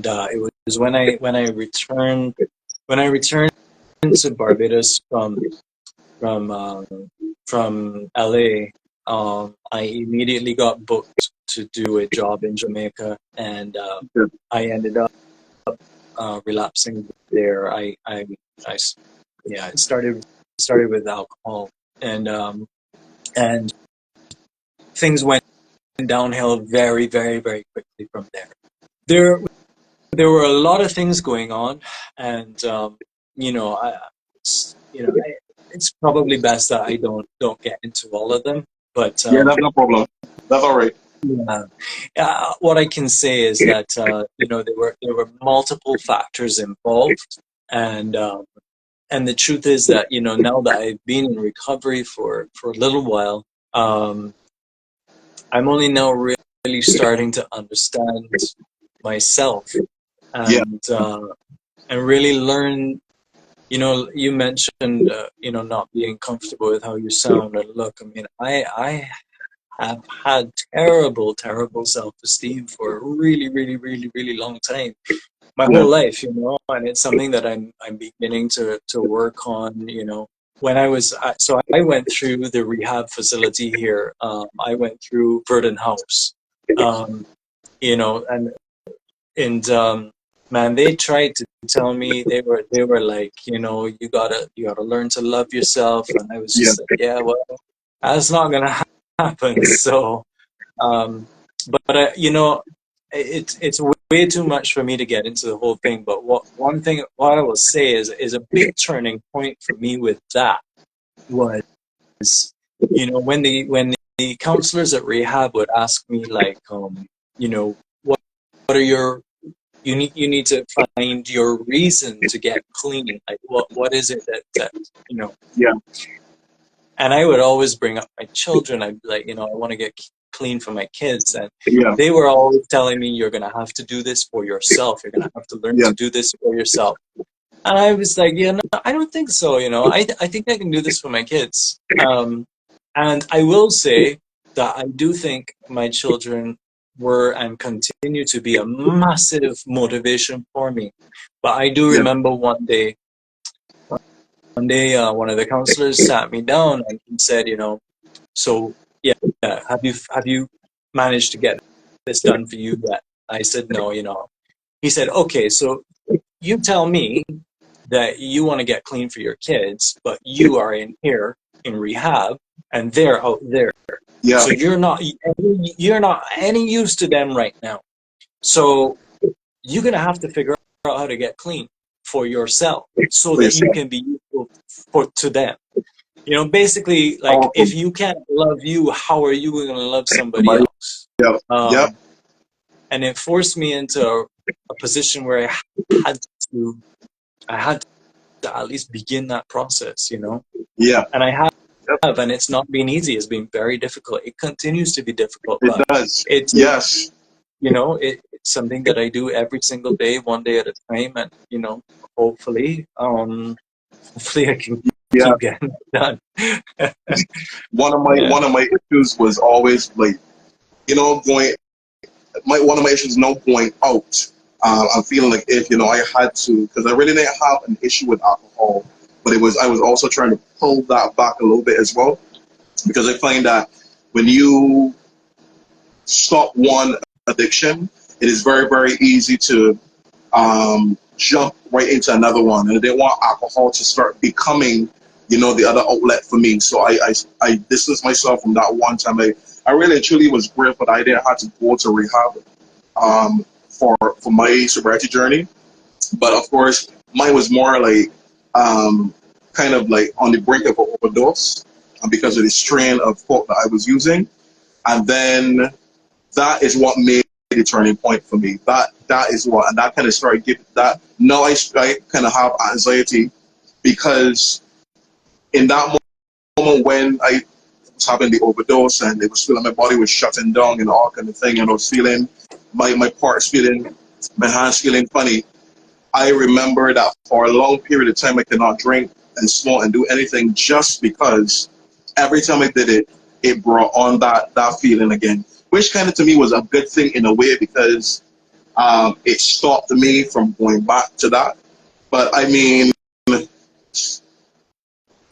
it was when I returned to Barbados from LA. I immediately got booked to do a job in Jamaica, and I ended up relapsing there. It started with alcohol, and things went downhill very, very, very quickly from there. There were a lot of things going on, and you know, I, it's probably best that I don't get into all of them. But Yeah, that's no problem. That's all right. yeah, what I can say is that there were multiple factors involved, and the truth is that now that I've been in recovery for a little while, I'm only now really starting to understand myself, Yeah. and really learn. You mentioned not being comfortable with how you sound and look. I mean, I have had terrible self-esteem for a really, really, really, really long time, my Yeah. whole life, and it's something that I'm beginning to work on. When I went through the rehab facility here. I went through Verdon House, um, and man, they tried to tell me, they were like, you gotta learn to love yourself, and I was Yeah. just like, yeah, well, that's not gonna happen. So, but it's way too much for me to get into the whole thing. But what I will say is a big turning point for me with that was, when the counselors at rehab would ask me, like, what are your, you need to find your reason to get clean. Like, what is it that you know Yeah. and I would always bring up my children. I'd be like, I want to get clean for my kids. And Yeah. they were always telling me, you're going to have to do this for yourself. You're going to have to learn Yeah. to do this for yourself. And I was like, no, I don't think so. I think I can do this for my kids. And I will say that I do think my children were and continue to be a massive motivation for me. But I do Yeah. remember one day, one of the counselors sat me down and he said, so yeah, have you managed to get this done for you yet? I said no. He said, okay, so you tell me that you want to get clean for your kids, but you are in here in rehab and they're out there. Yeah. So you're not any use to them right now. So you're gonna have to figure out how to get clean for yourself so For that you yourself. can be useful to them. You know, basically, like Powerful. if you can't love you, how are you gonna love somebody Somebody. else? Yeah. Yep. And it forced me into a position where had to I had to at least begin that process, you know. Yeah. And I Yep. have, and it's not been easy. It's been very difficult. It continues to be difficult, It but does. it's Yes. you know it's something that I do every single day, one day at a time, and you know, hopefully, hopefully I can Yeah. keep getting it done. Yeah. One of my issues was always like, going. One of my issues now going out. I'm feeling like if I had to, because I really didn't have an issue with alcohol, but I was also trying to pull that back a little bit as well, because I find that when you stop one addiction, it is very, very easy to jump right into another one. And I didn't want alcohol to start becoming, the other outlet for me. So I distanced myself from that one time. I really and truly was grateful that I didn't have to go to rehab for my sobriety journey. But of course, mine was more like kind of like on the brink of an overdose because of the strain of coke that I was using. And then that is what made the turning point for me. That is what, and that kind of started giving that. Now I kind of have anxiety because in that moment when I was having the overdose and it was feeling my body was shutting down and all kind of thing, and I was feeling my parts feeling, my hands feeling funny. I remember that for a long period of time I could not drink and smoke and do anything just because every time I did it, it brought on that feeling again, which kind of to me was a good thing in a way because it stopped me from going back to that. But I mean,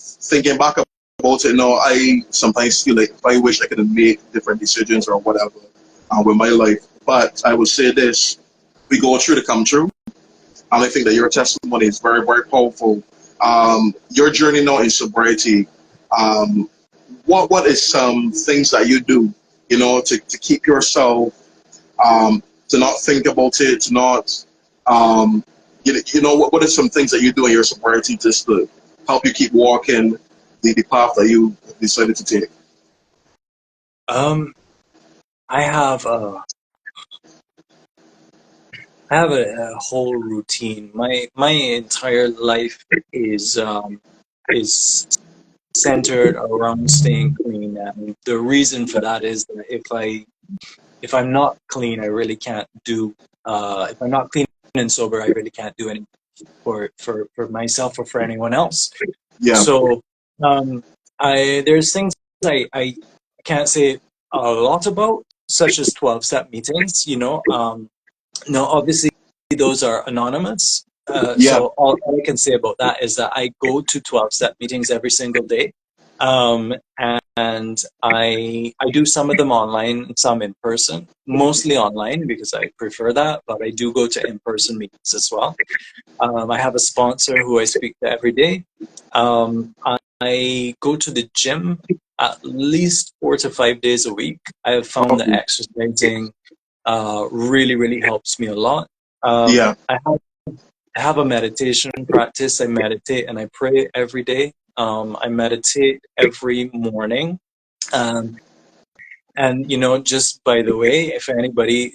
thinking back about it now, I sometimes feel like I wish I could have made different decisions or whatever with my life. But I would say this: we go through to come true. And I think that your testimony is very, very powerful. Your journey now in sobriety, um, what is some things that you do, to keep yourself, to not think about it, to not, what are some things that you do in your sobriety just to help you keep walking the path that you decided to take? Um, I have a whole routine. My entire life is centered around staying clean, and the reason for that is that if I'm not clean, I really can't do. If I'm not clean and sober, I really can't do anything for myself or for anyone else. Yeah, So there's things I can't say a lot about, such as 12-step meetings. No, obviously those are anonymous. yeah, So all I can say about that is that I go to 12-step meetings every single day. Um, and I do some of them online, some in person, mostly online because I prefer that, but I do go to in-person meetings as well. I have a sponsor who I speak to every day. I go to the gym at least 4 to 5 days a week. I have found that exercising really, really helps me a lot. yeah, I have a meditation practice. I meditate and I pray every day. I meditate every morning. Um, and, just by the way, if anybody,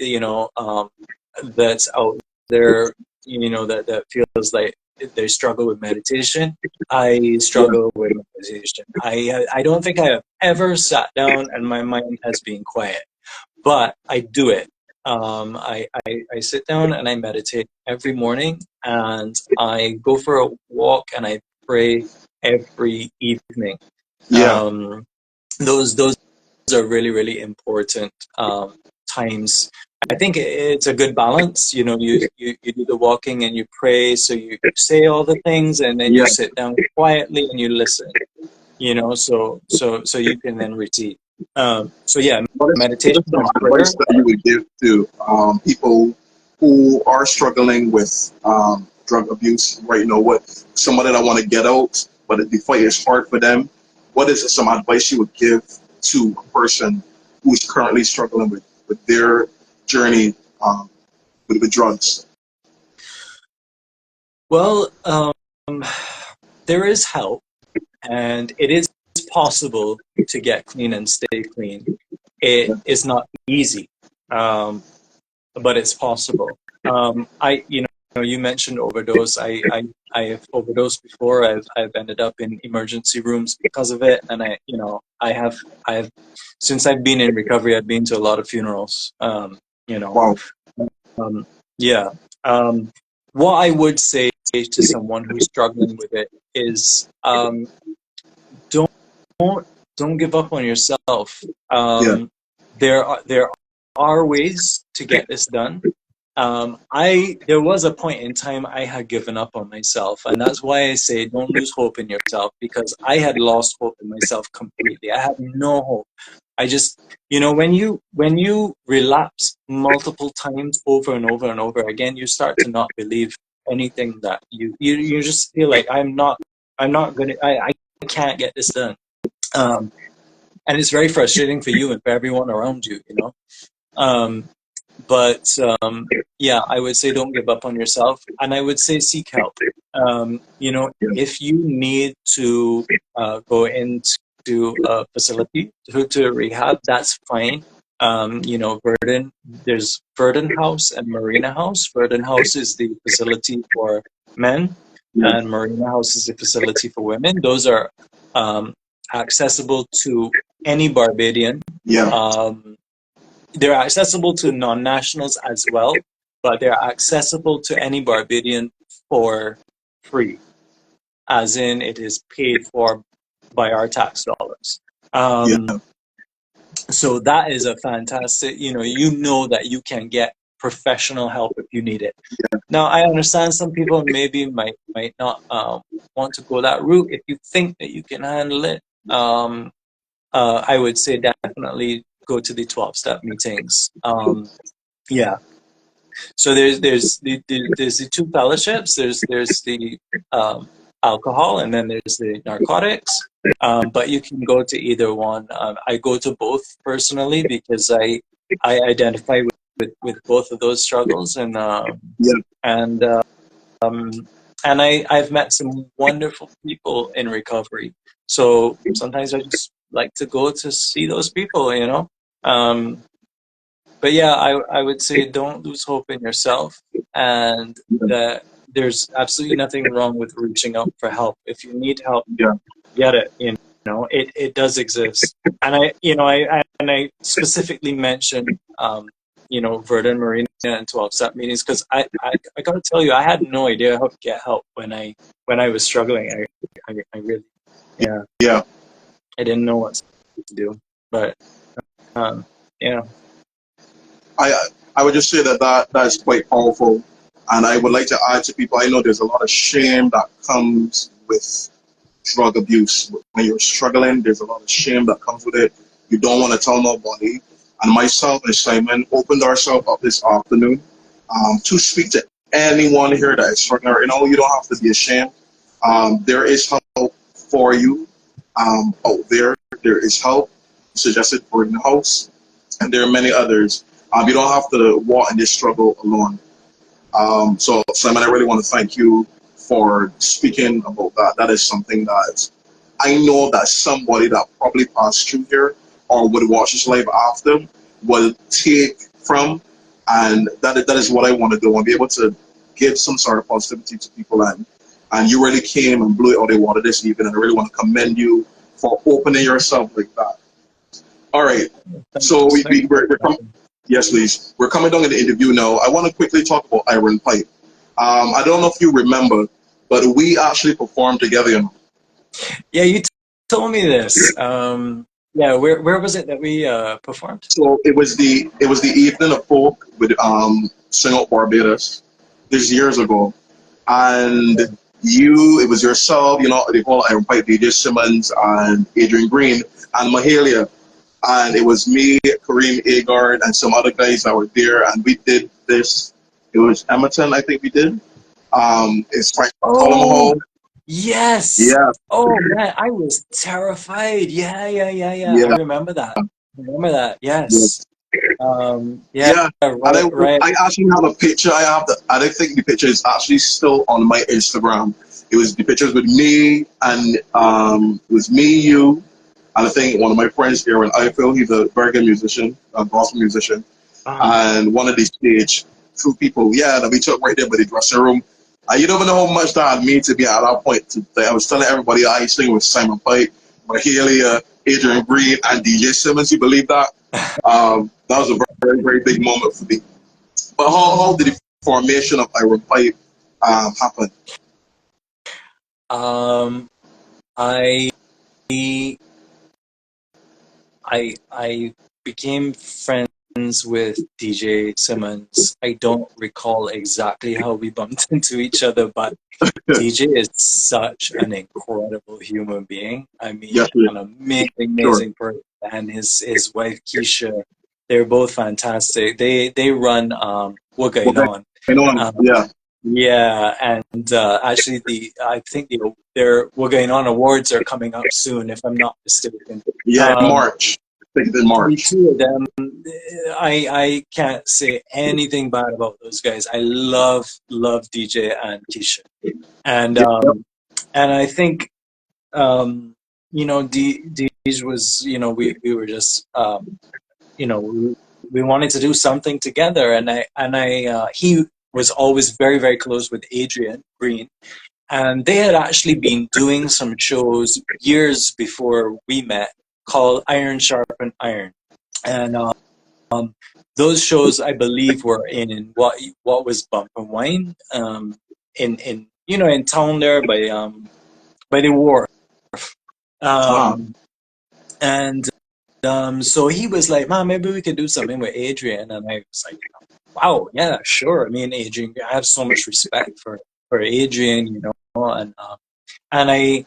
that's out there, that feels like they struggle with meditation, I yeah, struggle with meditation. I don't think I have ever sat down and my mind has been quiet, but I do it. I sit down and I meditate every morning, and I go for a walk and I pray every evening. yeah, Those are really, really important times. I think it's a good balance. You do the walking and you pray, so you say all the things, and then you yeah. sit down quietly and you listen. So you can then receive. So yeah, What is meditation some and prayer. advice that you would give to people who are struggling with drug abuse right now? What somebody that want to get out, but the fight is hard for them? What is some advice you would give to a person who is currently struggling with their journey with drugs? Well, there is help, and it is possible to get clean and stay clean. It is not easy, but it's possible. You mentioned overdose. I have overdosed before. I've ended up in emergency rooms because of it, and I have since I've been in recovery, I've been to a lot of funerals. You know, Wow. um, yeah. What I would say to someone who's struggling with it is, don't don't give up on yourself. Yeah. There are ways to get this done. There was a point in time I had given up on myself, and that's why I say don't lose hope in yourself, because I had lost hope in myself completely. I had no hope. I just, when you relapse multiple times over and over and over again, you start to not believe anything that you just feel like I'm not gonna I can't get this done. And it's very frustrating for you and for everyone around you, Um, but yeah, I would say don't give up on yourself, and I would say seek help. If you need to go into a facility to rehab, that's fine. There's Verdon House and Marina House. Verdon House is the facility for men, Yeah. and Marina House is the facility for women. Those are accessible to any Barbadian. Yeah. They're accessible to non-nationals as well, but they're accessible to any Barbadian for free, as in it is paid for by our tax dollars. Yeah. So that is a fantastic, that you can get professional help if you need it. Now, I understand some people maybe might not want to go that route. If you think that you can handle it, I would say definitely go to the 12-step meetings. Yeah. So there's the two fellowships. There's the alcohol, and then there's the narcotics. But you can go to either one. I go to both personally because I identify with both of those struggles, and Yeah. and um, and I've met some wonderful people in recovery. So sometimes I just like to go to see those people. But yeah, I would say don't lose hope in yourself, and that there's absolutely nothing wrong with reaching out for help. If you need help, Yeah. get it. It does exist. And I specifically mentioned Verdun Marina and 12-step meetings because I gotta tell you, I had no idea how to get help when I was struggling. I really, yeah, Yeah. I didn't know what to do. But yeah. I I would just say that is quite powerful, and I would like to add to people. I know there's a lot of shame that comes with drug abuse. When you're struggling, there's a lot of shame that comes with it. You don't want to tell nobody. And myself and Simon opened ourselves up this afternoon to speak to anyone here that is struggling. You don't have to be ashamed. There is help for you out there. There is help suggested for in the house, and there are many others. You don't have to walk in this struggle alone. So, Simon, I really want to thank you for speaking about that. That is something that I know that somebody that probably passed through here or would watch this live after will take from, and that is what I want to do. I want to be able to give some sort of positivity to people, and you really came and blew it out of the water this evening, and I really want to commend you for opening yourself like that. All right, so we're coming. Yes, please. We're coming down in the interview now. I want to quickly talk about Iron Pipe. I don't know if you remember, but we actually performed together. Yeah, you told me this. Yeah, where was it that we performed? So it was the evening of folk with Sing Out Barbados this years ago, and it was yourself, they call Iron Pipe, DJ Simmons and Adrian Green and Mahalia. And it was me, Kareem Agard, and some other guys that were there, and we did this. It was Emerton, I think we did. It's Frank Oh, Colombo. yes. Yeah, Oh man, I was terrified. Yeah, yeah, yeah, yeah. I yeah, remember that. Remember that. yeah. Yes. Yeah, Yeah, and right, right. I actually have a picture. I don't think the picture is actually still on my Instagram. It was the pictures with me and it was me, you, and I think one of my friends here in Eiffel. He's a very good musician, a gospel musician, Ah, and one of the stage two people. Yeah, that we took right there by the dressing room. You don't know how much that meant to me at that point. I was telling everybody I used to sing with Simon Pike, Mahalia, Adrian Green, and DJ Simmons. You believe that? That was a very, very big moment for me. But how did the formation of Iron Pipe happen? um, I I became friends with DJ Simmons. I don't recall exactly how we bumped into each other, but DJ is such an incredible human being. I mean, Yes, sir. an amazing, Sure. amazing person. And his wife Keisha, they're both fantastic. They run What Going Okay. On. And on. Um, Yeah. yeah, and actually I think their What Going On awards are coming up soon, if I'm not mistaken. Yeah, in Um, March. I think it's in the March. two of them, I can't say anything bad about those guys. I love DJ and Keisha, and Yep. I think you know Deej was, you know, we were just you know we wanted to do something together, and I he was always very very close with Adrian Green, and they had actually been doing some shows years before we met called Iron Sharpen Iron, and those shows I believe were in what was Bump and Wine, in you know, in town there by the wharf. Uh-huh. Um, and so he was like, "Man, maybe we could do something with Adrian." And I was like, "Wow, yeah, sure." I mean, Adrian, I have so much respect for Adrian, you know, and I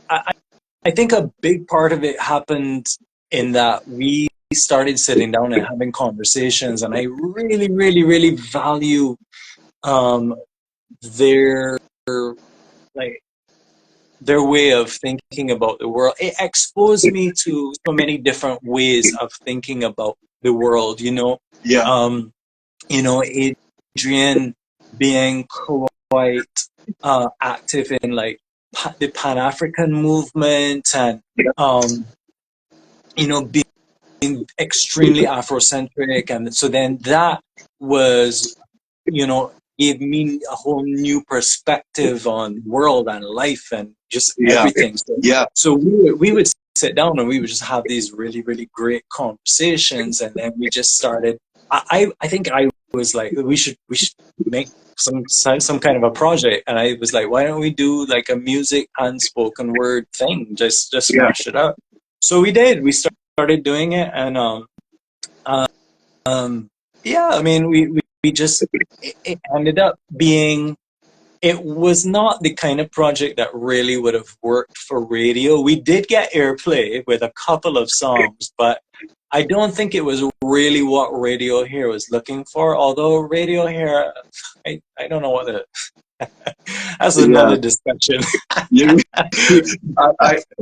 I think a big part of it happened in that we started sitting down and having conversations, and I really, really, really value um, their like their way of thinking about the world. It exposed me to so many different ways of thinking about the world. Yeah. Um, you know, Adrian being quite active in like the Pan African movement, and Yeah. um, you know, being extremely Afrocentric, and so then that was, you know, gave me a whole new perspective on world and life and just Yeah. everything. So, Yeah. we would sit down and we would just have these really, really great conversations, and then we just started. I think I was like, we should make some kind of a project, and I was like, why don't we do like a music and spoken word thing? Just Yeah. smash it up. So we did. We started doing it, and um, yeah, I mean, we just, it ended up being, it was not the kind of project that really would have worked for radio. We did get airplay with a couple of songs, but I don't think it was really what radio here was looking for. Although radio here, I don't know what the, that's Yeah. another discussion. Yeah.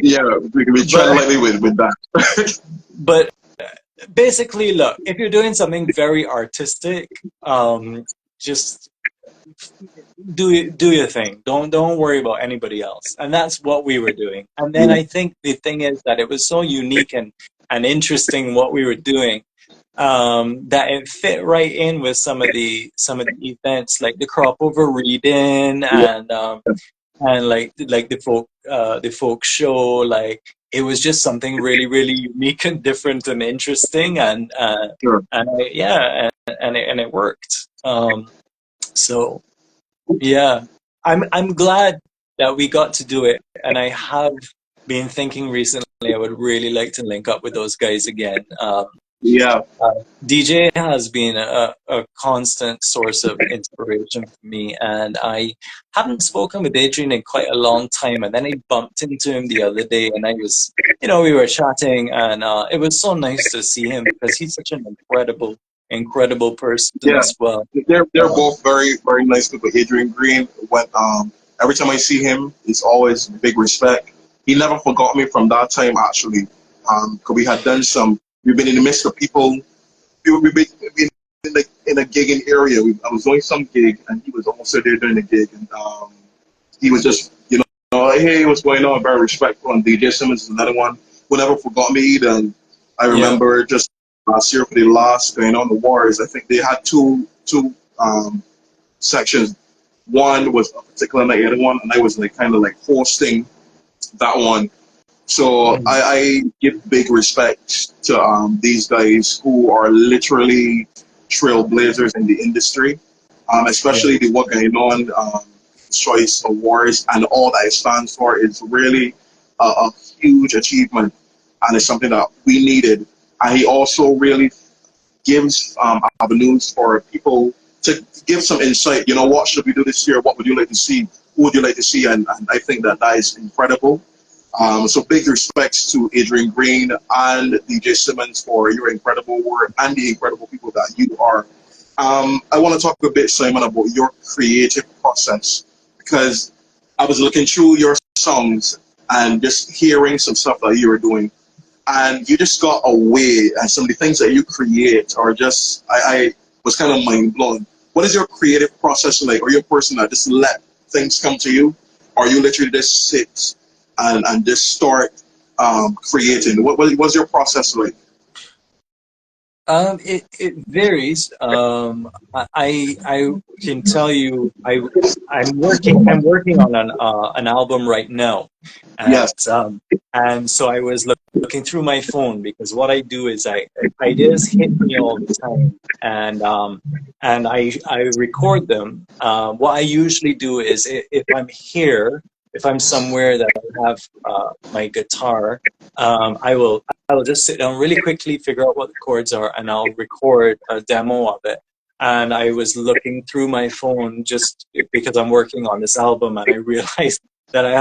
Yeah. We can be treading but lightly with that. but basically, look, if you're doing something very artistic, just do your thing. Don't worry about anybody else. And that's what we were doing. And then Yeah. I think the thing is that it was so unique and interesting what we were doing, that it fit right in with some of the events like the crop over reading, Yeah. and like the folk show. Like, it was just something really really unique and different and interesting, Sure. yeah, and it worked. So yeah, I'm glad that we got to do it, and I have been thinking recently I would really like to link up with those guys again. Yeah. DJ has been a constant source of inspiration for me, and I haven't spoken with Adrian in quite a long time, and then I bumped into him the other day, and I was, you know, we were chatting, and it was so nice to see him because he's such an incredible, incredible person Yeah, as well. they're both very very nice people. Adrian Green, when every time I see him, it's always big respect. He never forgot me from that time actually, because we had done some. We've been in the midst of people. We've been in a gigging area. I was doing some gig, and he was also there doing the gig, and he was just hey, what's going on? Very respectful. And DJ Simmons is another one who never forgot me either. And I Yeah, remember just last year for the last going on the Warriors, I think they had two sections. One was a particular night, the other one, and I was like kind of like hosting that one. So mm, I give big respect to these guys who are literally trailblazers in the industry, yeah, especially the work going on. Choice Awards and all that it stands for is really a huge achievement, and it's something that we needed. And he also really gives avenues for people to give some insight. You know, what should we do this year? What would you like to see? Who would you like to see? And I think that that is incredible. So big respects to Adrian Green and DJ Simmons for your incredible work and the incredible people that you are. I want to talk a bit, Simon, about your creative process because I was looking through your songs and just hearing some stuff that you were doing, and you just got away, and some of the things that you create are just I was kind of mind blown. What is your creative process like? Are you a person that just let things come to you, or you literally just sit and just start creating? What's your process like? it varies. I can tell you I'm working on an album right now, and Yes. so I was looking through my phone because what I do is ideas hit me all the time, and I record them. What I usually do is if I'm here, if I'm somewhere that I have my guitar, I will just sit down really quickly, figure out what the chords are, and I'll record a demo of it. And I was looking through my phone just because I'm working on this album, and I realized that I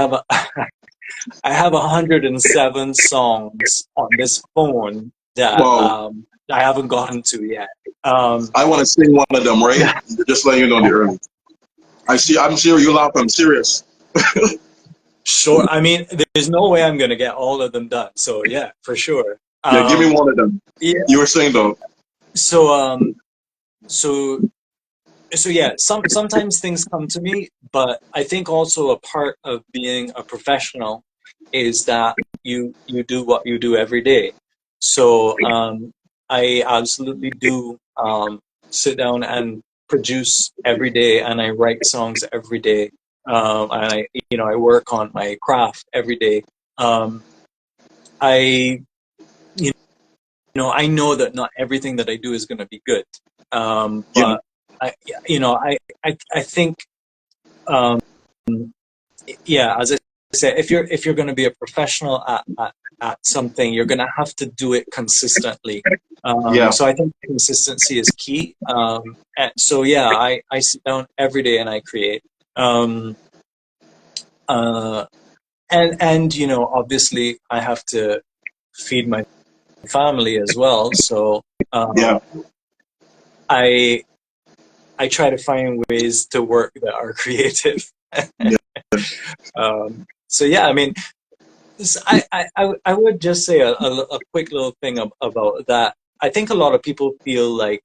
have 107 songs on this phone that Well, I haven't gotten to yet. Um, I want to sing one of them, right? Just letting you know the early. I see. I'm serious. You laugh. I'm serious. sure. I mean, there's no way I'm gonna get all of them done. So yeah, for sure. Yeah, give me one of them. Yeah. You were saying though. So so so yeah, sometimes things come to me, but I think also a part of being a professional is that you do what you do every day. So I absolutely do sit down and produce every day, and I write songs every day, and I work on my craft every day. Um, I you I know that not everything that I do is going to be good, Yeah. but I you know I think um, yeah, as I say, if you're going to be a professional at something, you're going to have to do it consistently. Yeah. So I think consistency is key. And so yeah, I sit down every day and I create. Um, uh, and obviously I have to feed my family as well. So Yeah. I I try to find ways to work that are creative. Yeah. So yeah, I mean, I would just say a quick little thing about that. I think a lot of people feel like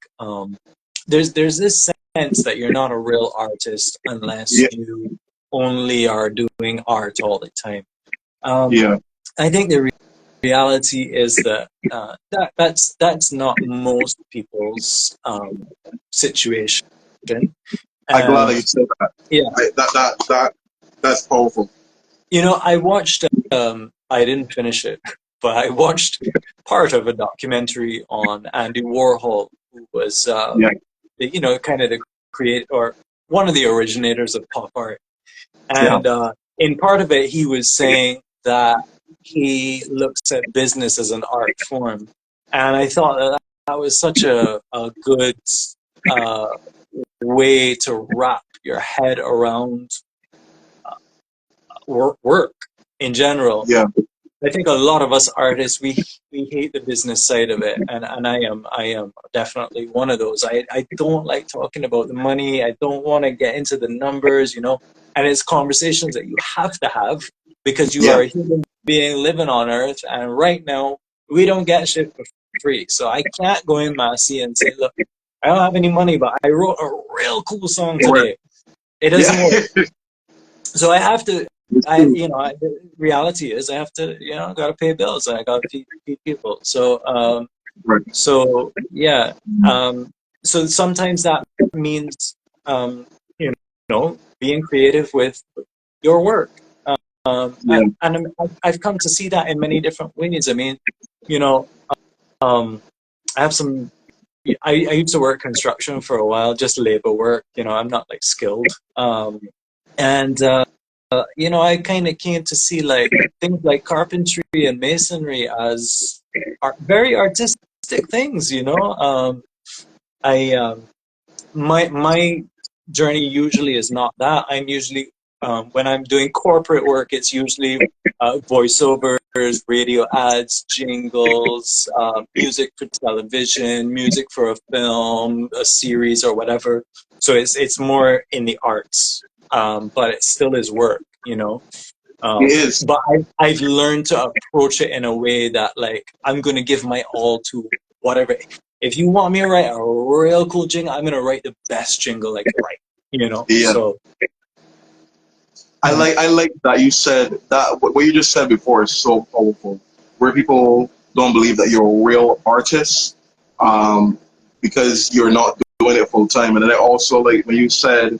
there's this sense that you're not a real artist unless Yeah. you only are doing art all the time. Um, Yeah. I think the reality is that that's not most people's situation. I'm glad that And you said that. yeah, That's powerful. I watched. I didn't finish it, but I watched part of a documentary on Andy Warhol, who was, Yeah. kind of the creator or one of the originators of pop art. Yeah. And in part of it, he was saying that he looks at business as an art form, and I thought that was such a good uh, way to wrap your head around work in general. Yeah. I think a lot of us artists we hate the business side of it, and I am definitely one of those. I don't like talking about the money. I don't want to get into the numbers, you know. And it's conversations that you have to have because you Yeah, are a human being living on Earth, and right now we don't get shit for free. So I can't go in Massey and say, look, I don't have any money, but I wrote a real cool song correct. today. It Yeah, doesn't work. So I have to, it's true. the reality is I have to, got to pay bills. I got to feed people. Right. So yeah. Um, so sometimes that means, being creative with your work. Yeah, I've come to see that in many different ways. I mean, you know, um, I have some. I used to work construction for a while, just labor work. I'm not like skilled. And I kind of came to see like things like carpentry and masonry as very artistic things. I my journey usually is not that. I'm usually when I'm doing corporate work, it's usually voiceovers, radio ads, jingles, music for television, music for a film, a series, or whatever. So it's more in the arts, but it still is work. it is. But I've learned to approach it in a way that like I'm gonna give my all to whatever. If you want me to write a real cool jingle, I'm gonna write the best jingle I can write. Yeah. So I like that you said that what you just said before is so powerful. Where people don't believe that you're a real artist, um, because you're not doing it full time, and then also like when you said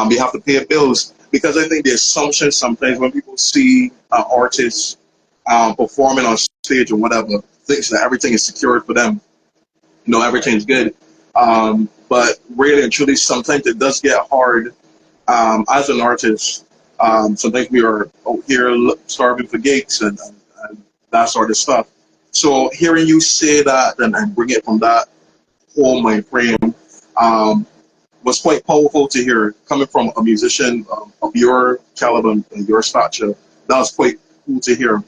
you have to pay bills, because I think the assumption sometimes when people see artists performing on stage or whatever, thinks that everything is secured for them. Everything's good. But really and truly, sometimes it does get hard as an artist. Sometimes we are out here starving for gigs and that sort of stuff. So hearing you say that and bring it from that whole mind frame um, was quite powerful to hear coming from a musician of your caliber and your stature. That was quite cool to hear.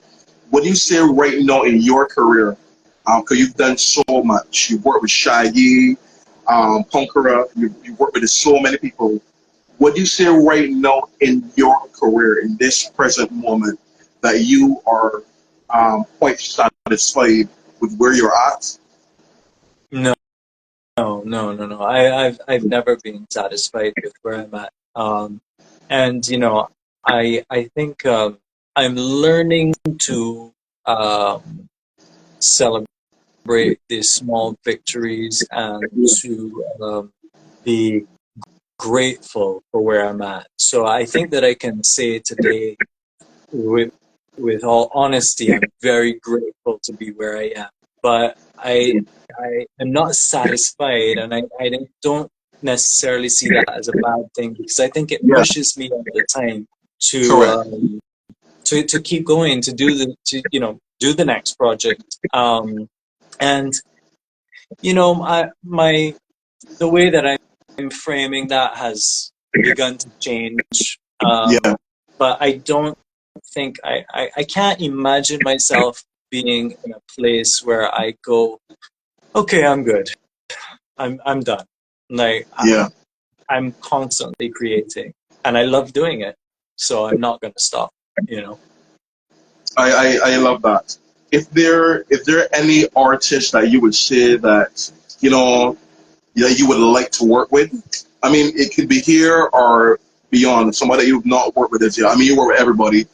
What do you say right now in your career? Because you've done so much. You've worked with Shaggy, Punkera. You've worked with so many people. What do you say right now in your career, in this present moment, that you are quite satisfied with where you're at? no, no. I've never been satisfied with where I'm at. And I think I'm learning to celebrate these small victories and to be grateful for where I'm at. So I think that I can say today, with all honesty, I'm very grateful to be where I am. But I am not satisfied, and I don't necessarily see that as a bad thing because I think it Yeah, pushes me all the time to correct. um, to keep going, to do the next project. And my the way that I'm framing that has begun to change. Yeah, But I don't think I can't imagine myself being in a place where I go, okay, I'm good. I'm done. Like yeah. I'm constantly creating and I love doing it. So I'm not gonna stop, you know. I love that. If there any artists that you would say that you know that you would like to work with, I mean, it could be here or beyond. Somebody you've not worked with this yet. I mean, you work with everybody,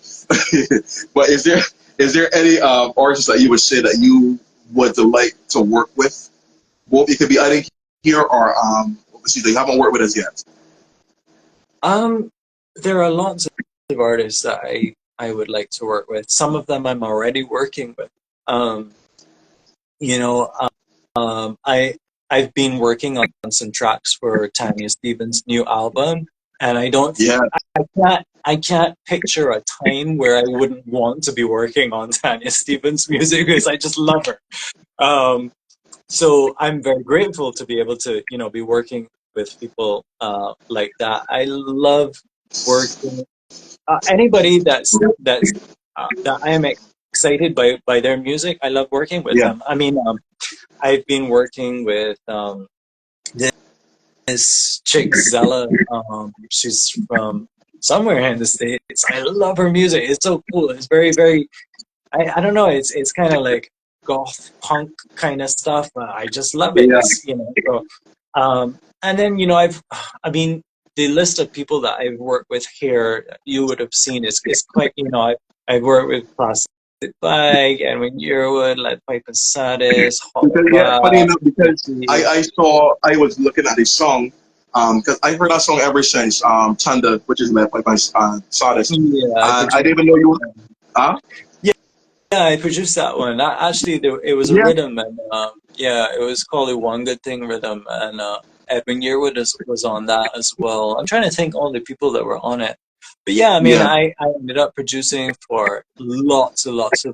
but is there any artists that you would say that you would like to work with? Well, it could be either here or obviously they haven't worked with us yet. Um there are lots of artists that I would like to work with. Some of them I'm already working with. Um you know, I I've been working on some tracks for Tanya Stevens' new album, and Yeah, I can't picture a time where I wouldn't want to be working on Tanya Stevens' music because I just love her. Um, so I'm very grateful to be able to be working with people like that. I love working anybody that I am excited by their music. I love working with Yeah. them. I mean, I've been working with this chick Zella. She's from somewhere in the States. I love her music. It's so cool. It's very, very. I don't know. It's kind of like goth punk kind of stuff. I just love it. Yeah. It's So, and then I mean, the list of people that I've worked with here, you would have seen is quite. I've worked with Plastic Bag, Edwin Yearwood, Lead Pipe and Satis, Hot Because, yeah, funny Vibes, enough, because Guilty. I was looking at his song, because I heard that song ever since Tanda, which is led by my Sardis, Yeah, I and I produced. didn't even know you were. Huh? Yeah, I produced that one. Actually, it was a Yeah. rhythm, and yeah, it was called a One Good Thing rhythm, and Edwin Yearwood was on that as well. I'm trying to think all the people that were on it, but yeah, I mean, Yeah. I ended up producing for lots and lots of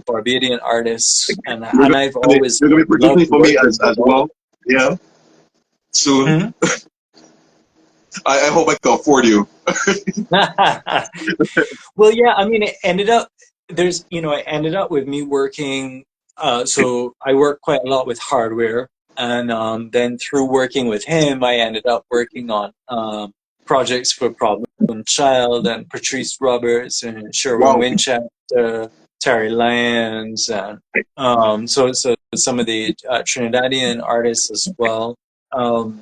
Barbadian artists, You're and I've gonna always you're gonna be loved producing to for work me with as them. well. Yeah. Soon. Hmm? I hope I can afford you. Well, yeah, I mean, it ended up it ended up with me working. So I work quite a lot with hardware, and then through working with him, I ended up working on projects for Problem Child and Patrice Roberts and Sherwin Wow. Winchester, Terry Lyons, and so some of the Trinidadian artists as well. Um,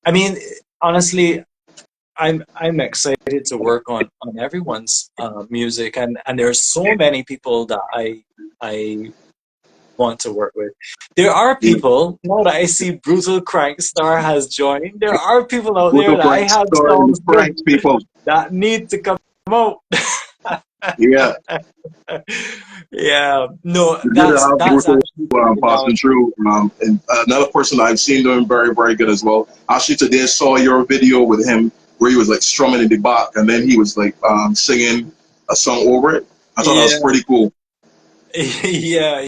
I mean, honestly, I'm excited to work on everyone's music, and there are so many people that I want to work with. There are Yeah. people now that I see Brutal Crankstar has joined. There are people out there Photo that I pranks, have story songs with pranks, people. that need to come out. Yeah. Yeah, no, It's good to that's have that's brutal actually something passing else. through. And another person I've seen doing very, very good as well. Actually, today saw your video with him where he was like strumming in the back and then he was like singing a song over it. I thought that was Yeah. pretty cool. Yeah.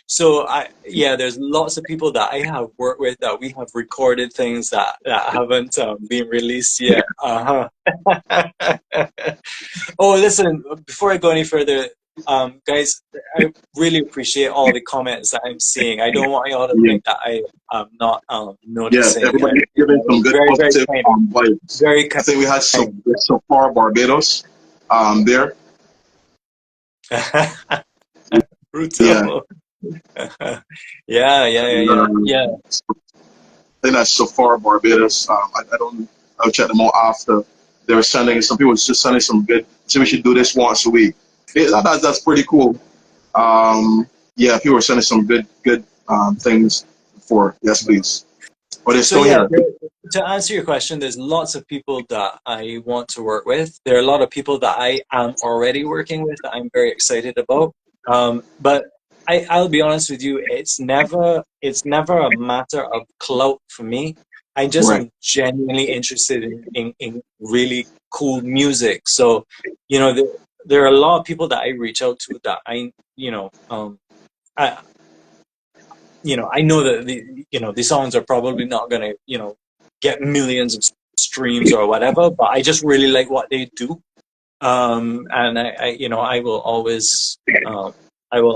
So there's lots of people that I have worked with that we have recorded things that haven't been released yet. Uh-huh. Oh, listen, before I go any further, guys, I really appreciate all the comments that I'm seeing. I don't want y'all to Yeah, think that I am not yeah. noticing. Everybody giving some good Very, very positive kind. vibes. Very I think we had kind. so far Barbados there. Yeah. Brutal. Yeah. I think that's so far Barbados. I don't. I'll check them out after. They were sending some people was just sending some good. So we should do this once a week. That's pretty cool. Um, yeah, people were sending some good things for. Yes, please. But they're So still yeah, here. to answer your question, there's lots of people that I want to work with. There are a lot of people that I am already working with that I'm very excited about. But I'll be honest with you, it's never a matter of clout for me. I just Right. am genuinely interested in really cool music. So, there are a lot of people that I reach out to that I I know that the songs are probably not gonna, get millions of streams or whatever, but I just really like what they do. And I will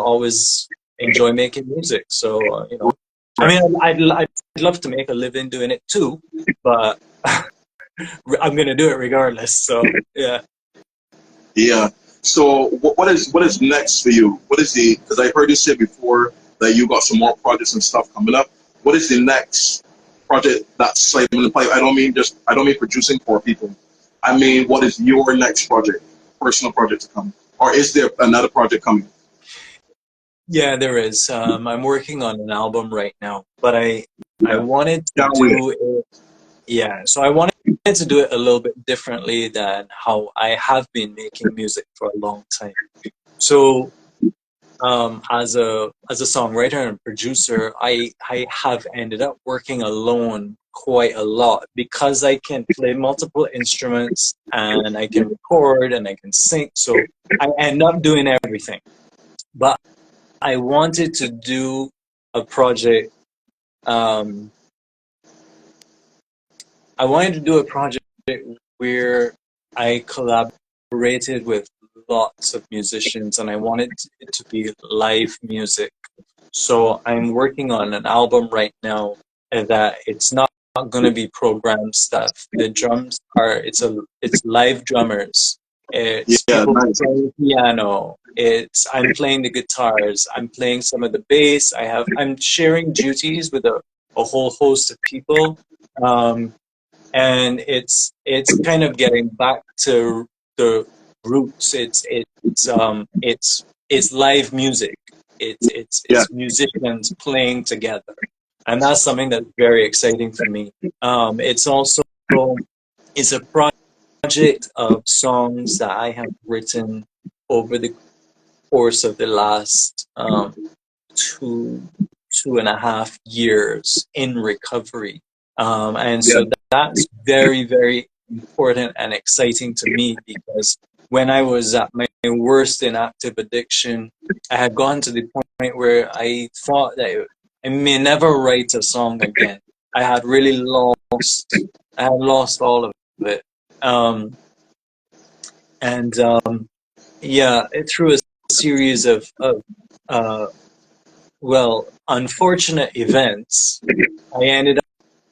always enjoy making music. So, I Right. mean, I'd love to make a living doing it too, but I'm gonna do it regardless. So, yeah. Yeah. So what is next for you? What is the? Because I heard you say before that you got some more projects and stuff coming up. What is the next project that's like in the pipe? I don't mean producing for people. I mean, what is your next project, personal project to come, or is there another project coming? Yeah, there is. I'm working on an album right now, but I Yeah. wanted to Can't wait. do it. Yeah, so I wanted to do it a little bit differently than how I have been making music for a long time. So, as a songwriter and producer, I have ended up working alone quite a lot because I can play multiple instruments and I can record and I can sing. So I end up doing everything. But I wanted to do a project. Um, I wanted to do a project where I collaborated with lots of musicians, and I wanted it to be live music. So I'm working on an album right now that it's not going to be programmed stuff. The drums are it's live drummers. It's Yeah, people nice. playing piano. It's I'm playing the guitars. I'm playing some of the bass. I'm sharing duties with a whole host of people. And it's kind of getting back to the roots. It's live music. Yeah, It's musicians playing together, and that's something that's very exciting for me. It's also it's a project of songs that I have written over the course of the last two 2.5 years in recovery. And yeah, so that's very, very important and exciting to me because when I was at my worst in active addiction, I had gone to the point where I thought that I may never write a song again. I had really I had lost all of it. Um, and yeah, through a series of uh, well, unfortunate events, I ended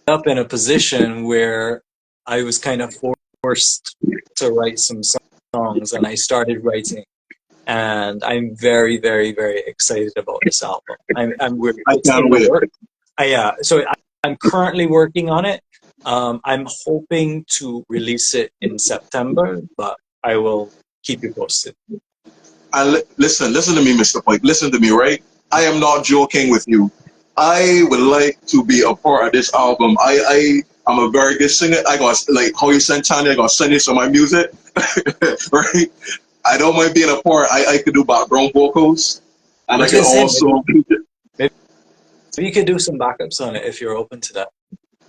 up in a position where I was kind of forced to write some songs, and I started writing. And I'm very, very, very excited about this album. I It's can't in the wait. work. I'm currently working on it. I'm hoping to release it in September, but I will keep you posted. And listen to me, Mr. Pike. Listen to me, right? I am not joking with you. I would like to be a part of this album. I'm a very good singer. I got like how you send Tanya, I got send you some of my music, right? I don't mind being a part. I could do background vocals, and I I was can gonna say also. maybe you could do some backups on it if you're open to that.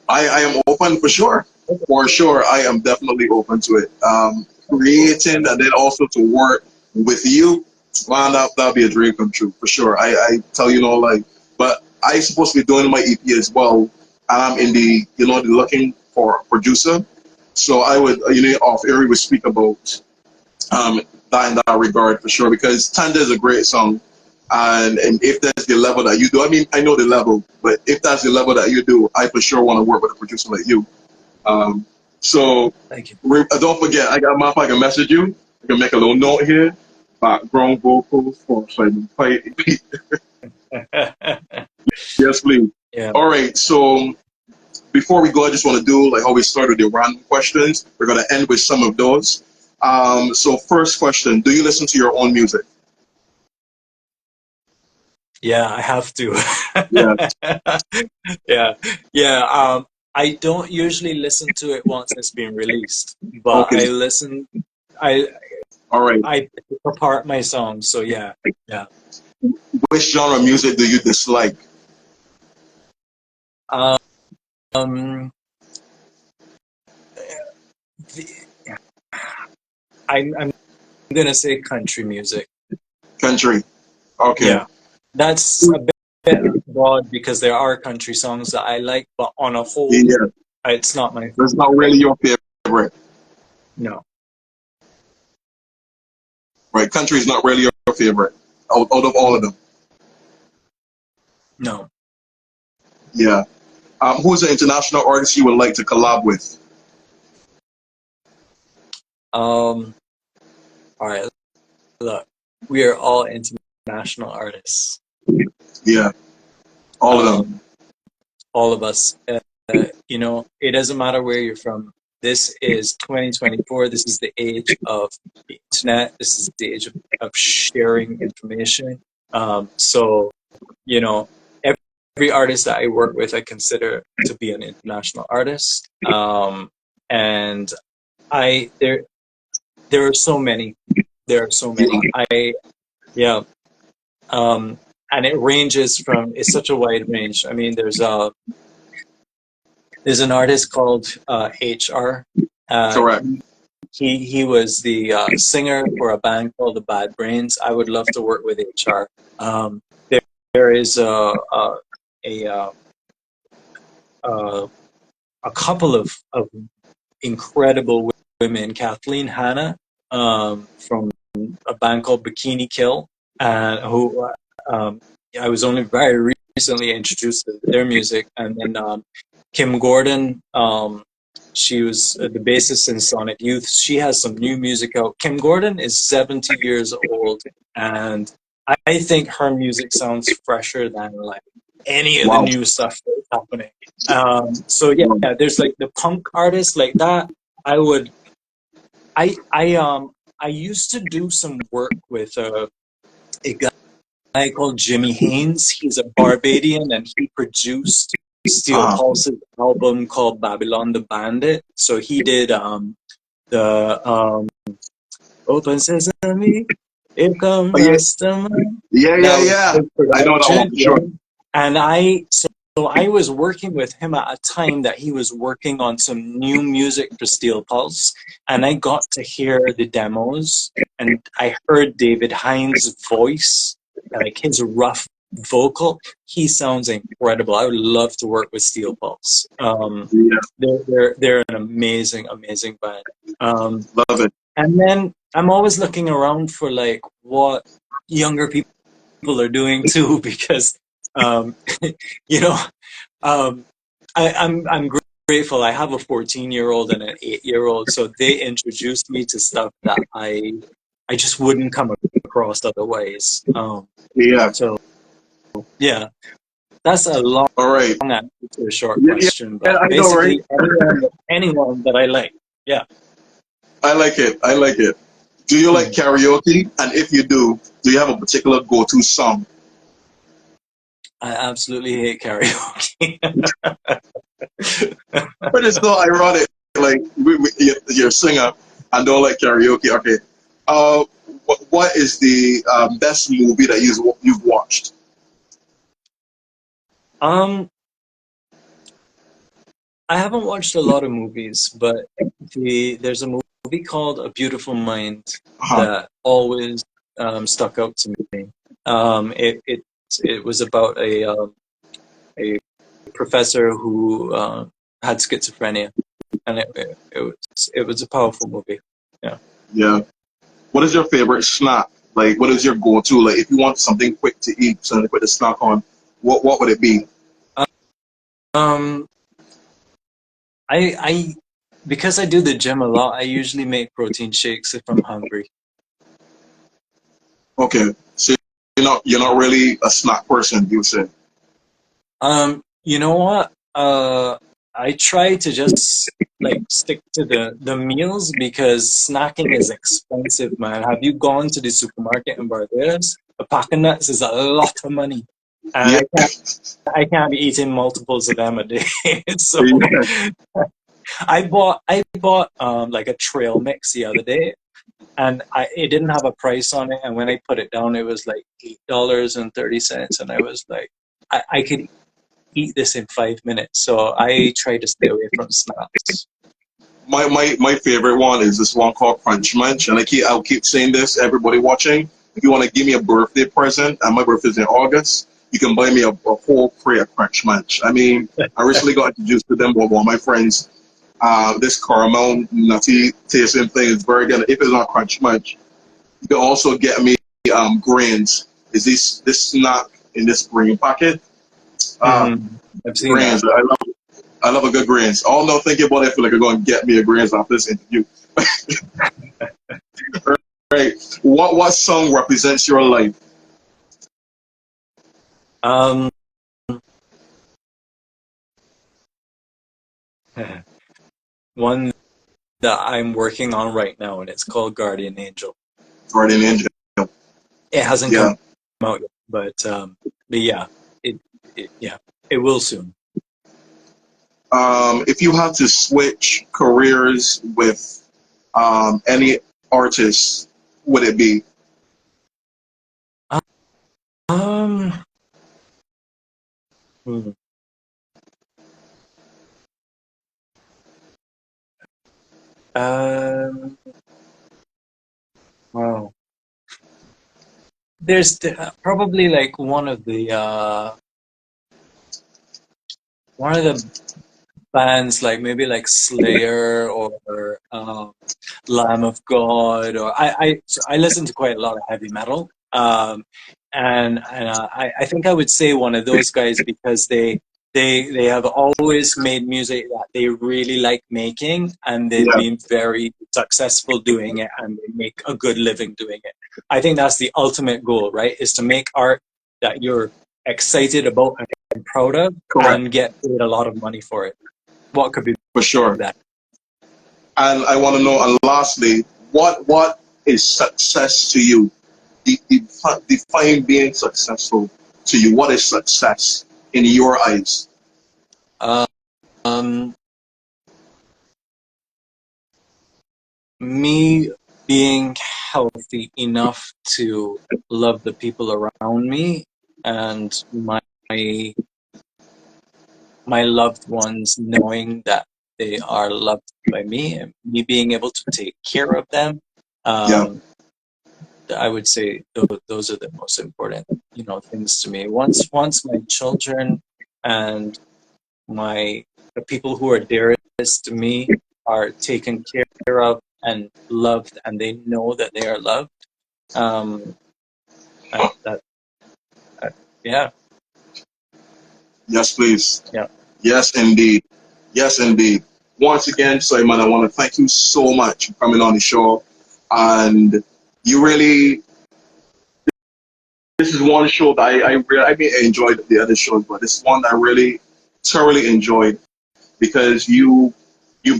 I am open for sure. For sure, I am definitely open to it. Creating and then also to work with you, man, that'll be a dream come true for sure. I tell you no like, but I supposed to be doing my EP as well, and I'm in the the looking for a producer. So I would off air we would speak about that in that regard for sure because Tanda is a great song. And if that's the level that you do, I mean, I know the level, but if that's the level that you do, I for sure want to work with a producer like you. Um, so Thank you. don't forget, I got my I can message you. I can make a little note here. Background vocals for Simon Fight. Yes, please. Yeah. All right. So before we go, I just want to do like how we started the random questions. We're gonna end with some of those. So first question: do you listen to your own music? Yeah, I have to. Yeah. Yeah, yeah. I don't usually listen to it once it's been released, but Okay. I listen. I All right. I pick apart my songs. So yeah, yeah. Which genre of music do you dislike? Um, the, I'm gonna say country music. Country. Okay. Yeah, that's a bit broad because there are country songs that I like, but on a whole, Yeah. it's not my That's not favorite. really your favorite. No, Right. Country is not really your favorite out of all of them. no. Yeah. Who's an international artist you would like to collab with? All right. Look, we are all international artists. Yeah. All of them. All of us. It doesn't matter where you're from. This is 2024. This is the age of the internet. This is the age of sharing information. So, you know, every artist that I work with, I consider to be an international artist. And there are so many. There are so Yeah. many. Yeah. And it ranges from, it's such a wide range. I mean, there's an artist called HR. Correct. He was the singer for a band called the Bad Brains. I would love to work with HR. There, there is a, uh, uh, a couple of incredible women. Kathleen Hanna from a band called Bikini Kill, and who I was only very recently introduced to their music. And then Kim Gordon, she was the bassist in Sonic Youth. She has some new music out. Kim Gordon is 70 years old, and I think her music sounds fresher than like any of the Wow. new stuff that's happening. So yeah, there's like the punk artists like that. I would, I used to do some work with a guy called Jimmy Haynes. He's a Barbadian, and he produced Steel Uh-huh. Pulse's album called Babylon the Bandit. So he did the Open Sesame, Here Comes Oh, the yeah, Mastermind. yeah, yeah, That was yeah. his I know that one production, for yeah. sure. And so I was working with him at a time that he was working on some new music for Steel Pulse, and I got to hear the demos, and I heard David Hines' voice, like his rough vocal. He sounds incredible. I would love to work with Steel Pulse. Yeah, They're an amazing band. love it. And then I'm always looking around for like what younger people are doing too, because um, you know, um, I'm grateful. I have a 14-year-old and an 8-year-old, so they introduced me to stuff that I just wouldn't come across otherwise. Yeah. So yeah, that's a long All right. answer to a short Yeah, yeah, question, yeah, but I know, right? basically anyone that I like. Yeah, I like it. I like it. Do you like Mhm. karaoke? And if you do you have a particular go-to song? I absolutely hate karaoke. But it's so ironic. Like you're a singer and don't like karaoke. Okay. Uh, what is the best movie that you've watched? um, I haven't watched a lot of movies, but there's a movie called A Beautiful Mind Uh-huh. that always stuck out to me. It was about a professor who had schizophrenia, and it was a powerful movie. Yeah. Yeah. What is your favorite snack? Like, what is your go-to? Like, if you want something quick to eat, something quick to snack on, what would it be? Um, I because I do the gym a lot, I usually make protein shakes if I'm hungry. Okay, so you're not really a snack person, you say. You know what? I try to just like stick to the meals because snacking is expensive, man. Have you gone to the supermarket in Barbados? A pack of nuts is a lot of money, and Yeah, I can't be eating multiples of them a day. So yeah. I bought like a trail mix the other day, and it didn't have a price on it, and when I put it down, it was like $8.30, and I was like, I could eat this in 5 minutes. So I try to stay away from snacks. My favorite one is this one called Crunch Munch, and I'll keep saying this. Everybody watching, if you want to give me a birthday present, and my birthday's in August, you can buy me a whole tray of Crunch Munch. I mean, I recently got introduced to them by one of my friends. This caramel nutty tasting thing is very good. If it's not Crunch Munch, you can also get me grains. Is this snack in this green packet? Uh, I've seen that. grains. I love a good grains. All no thinking about it, I feel like I'm going to get me a grains after this interview. Right. What song represents your life? Um, one that I'm working on right now, and it's called Guardian Angel. Guardian Angel. It hasn't Yeah. come out yet, but yeah, yeah, it will soon. If you had to switch careers with any artist, would it be? Um, hmm, um, wow. There's probably like one of the bands like maybe like Slayer or Lamb of God, or I listen to quite a lot of heavy metal, I think I would say one of those guys because they have always made music that they really like making, and they've Yeah, been very successful doing it, and they make a good living doing it. I think that's the ultimate goal, right? Is to make art that you're excited about and proud of, correct, and get paid a lot of money for it. What could be for sure. that? And I want to know, and lastly, what is success to you? Define being successful to you. What is success in your eyes? Um, Me being healthy enough to love the people around me, and my loved ones knowing that they are loved by me, and me being able to take care of them. Yeah, Um, I would say those are the most important, things to me. Once my children and the people who are dearest to me are taken care of and loved, and they know that they are loved. Um, that yeah, yes, please. yeah. Yes, indeed. Yes, indeed. Once again, Simon, I want to thank you so much for coming on the show. And you really, this is one show that I mean, I enjoyed the other shows, but this is one that I really thoroughly enjoyed because you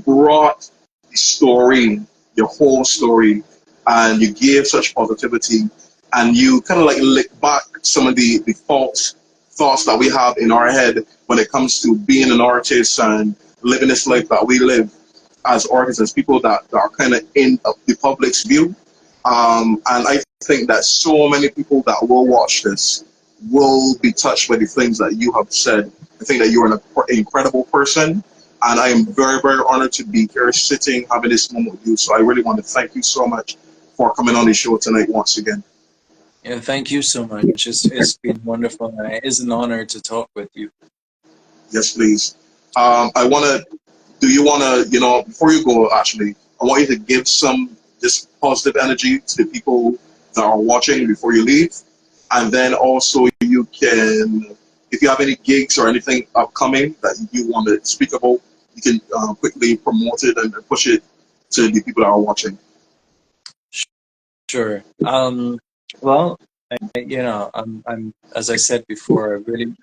brought the story, your whole story, and you gave such positivity, and you kind of like lick back some of the false thoughts that we have in our head when it comes to being an artist and living this life that we live as artists, as people that are kind of in the public's view. And I think that so many people that will watch this will be touched by the things that you have said. I think that you're an incredible person, and I am very, very honored to be here sitting, having this moment with you. So I really want to thank you so much for coming on the show tonight once again. Yeah, thank you so much. It's been wonderful, and it is an honor to talk with you. Yes, please. I want to, do you want to, before you go, actually, I want you to give some just positive energy to the people that are watching before you leave. And then also you can, if you have any gigs or anything upcoming that you want to speak about, you can quickly promote it and push it to the people that are watching. Sure. Well, I'm as I said before,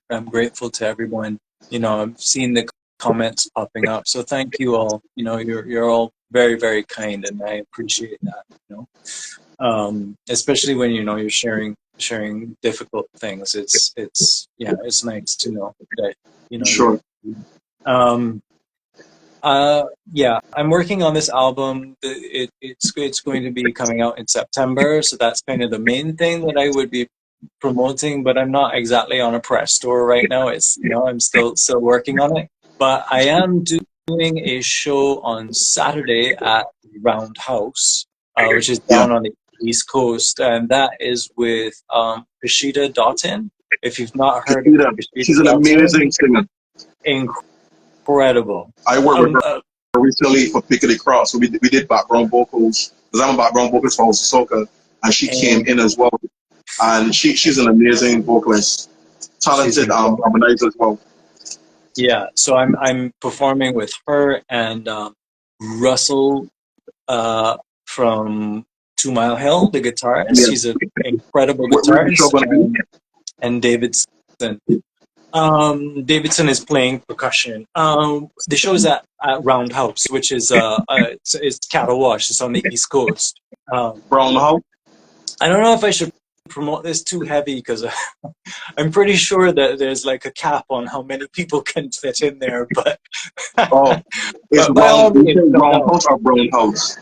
I'm grateful to everyone. I've seen the comments popping up, so thank you all. You're all very, very kind, and I appreciate that. Especially when you're sharing difficult things. It's nice to know that you're. Sure. Um, yeah, I'm working on this album. It's going to be coming out in September, so that's kind of the main thing that I would be promoting. But I'm not exactly on a press tour right now. I'm still working on it. But I am doing a show on Saturday at Roundhouse, which is Yeah. down on the East Coast, and that is with Rashida Dottin. If you've not heard of Rashida She's an Dottin, amazing singer. incredible. I worked with her recently for Pickety Cross. So we did background vocals because I'm a background vocalist for House of Soca, and she came And in as well. And she's an amazing vocalist, she's talented incredible. harmonizer as well. Yeah, so I'm performing with her and Russell from 2 Mile Hill, the guitarist. Yeah. He's an incredible Where's the show guitarist, gonna be? and Davidson. Davidson is playing percussion. The show is at Roundhouse, which is it's Cattle Wash. It's on the East Coast. Brown House. I don't know if I should promote this too heavy because I'm pretty sure that there's like a cap on how many people can fit in there, but Oh, it's but by all round. You say means, come round down. house or brown house?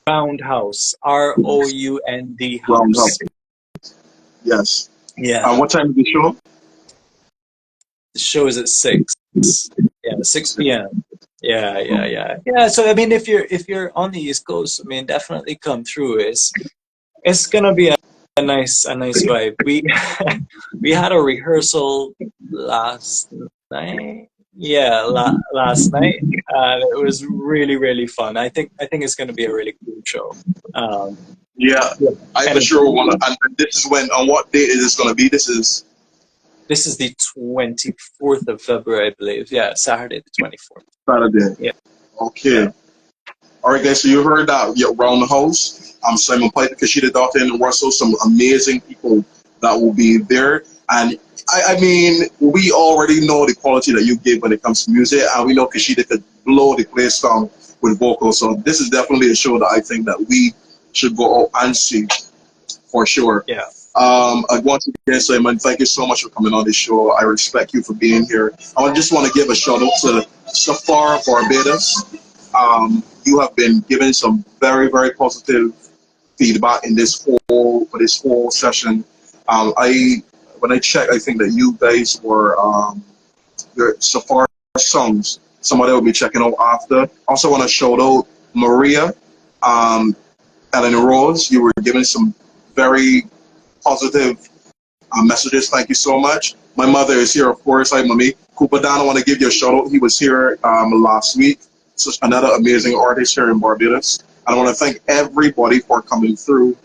Roundhouse, Round Round house. House. Yes. Yeah, And what time is the show? the show is at 6. Yeah, 6 p.m. Yeah. So I mean, if you're on the East Coast, I mean, definitely come through. It's gonna be a nice vibe. We we had a rehearsal last night. Yeah, last night, and it was really really fun. I think it's going to be a really cool show. Um, Yeah, yeah, I and for sure want to. And this is when, on what date is this going to be? This is this is the 24th of February, I believe. Yeah, Saturday the 24th. Saturday. Yeah, Okay. yeah, All right, guys. So you heard that. Yeah, around the house. I'm Simon Piper, Kashida Doctor, and Russell. Some amazing people that will be there. And I mean, we already know the quality that you give when it comes to music, and we know Kashida could blow the place down with vocals. So this is definitely a show that I think that we should go out and see for sure. yeah. Once again, Simon, thank you so much for coming on this show. I respect you for being here. Just want to give a shout out to Safar Barbados. You have been given some very, very positive feedback in this whole session. I when I checked, I think that you guys were your Safar songs. Somebody will be checking out after. Also, want to shout out Maria, um, Ellen Rose. You were given some very positive messages. Thank you so much. My mother is here, of course. Hi, mommy. Kupadana, I want to give you a shout out. He was here last week. Such another amazing artist here in Barbados. And I want to thank everybody for coming through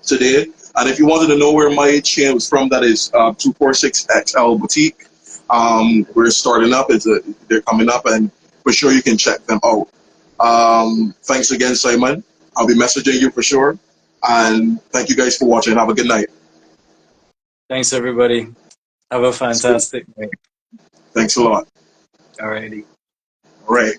today. And if you wanted to know where my chain was from, that is 246XL Boutique. We're starting up. They're coming up, and for sure you can check them out. Thanks again, Simon. I'll be messaging you for sure. And thank you guys for watching. Have a good night. Thanks everybody. Have a fantastic night. Thanks a lot. Alrighty. All right.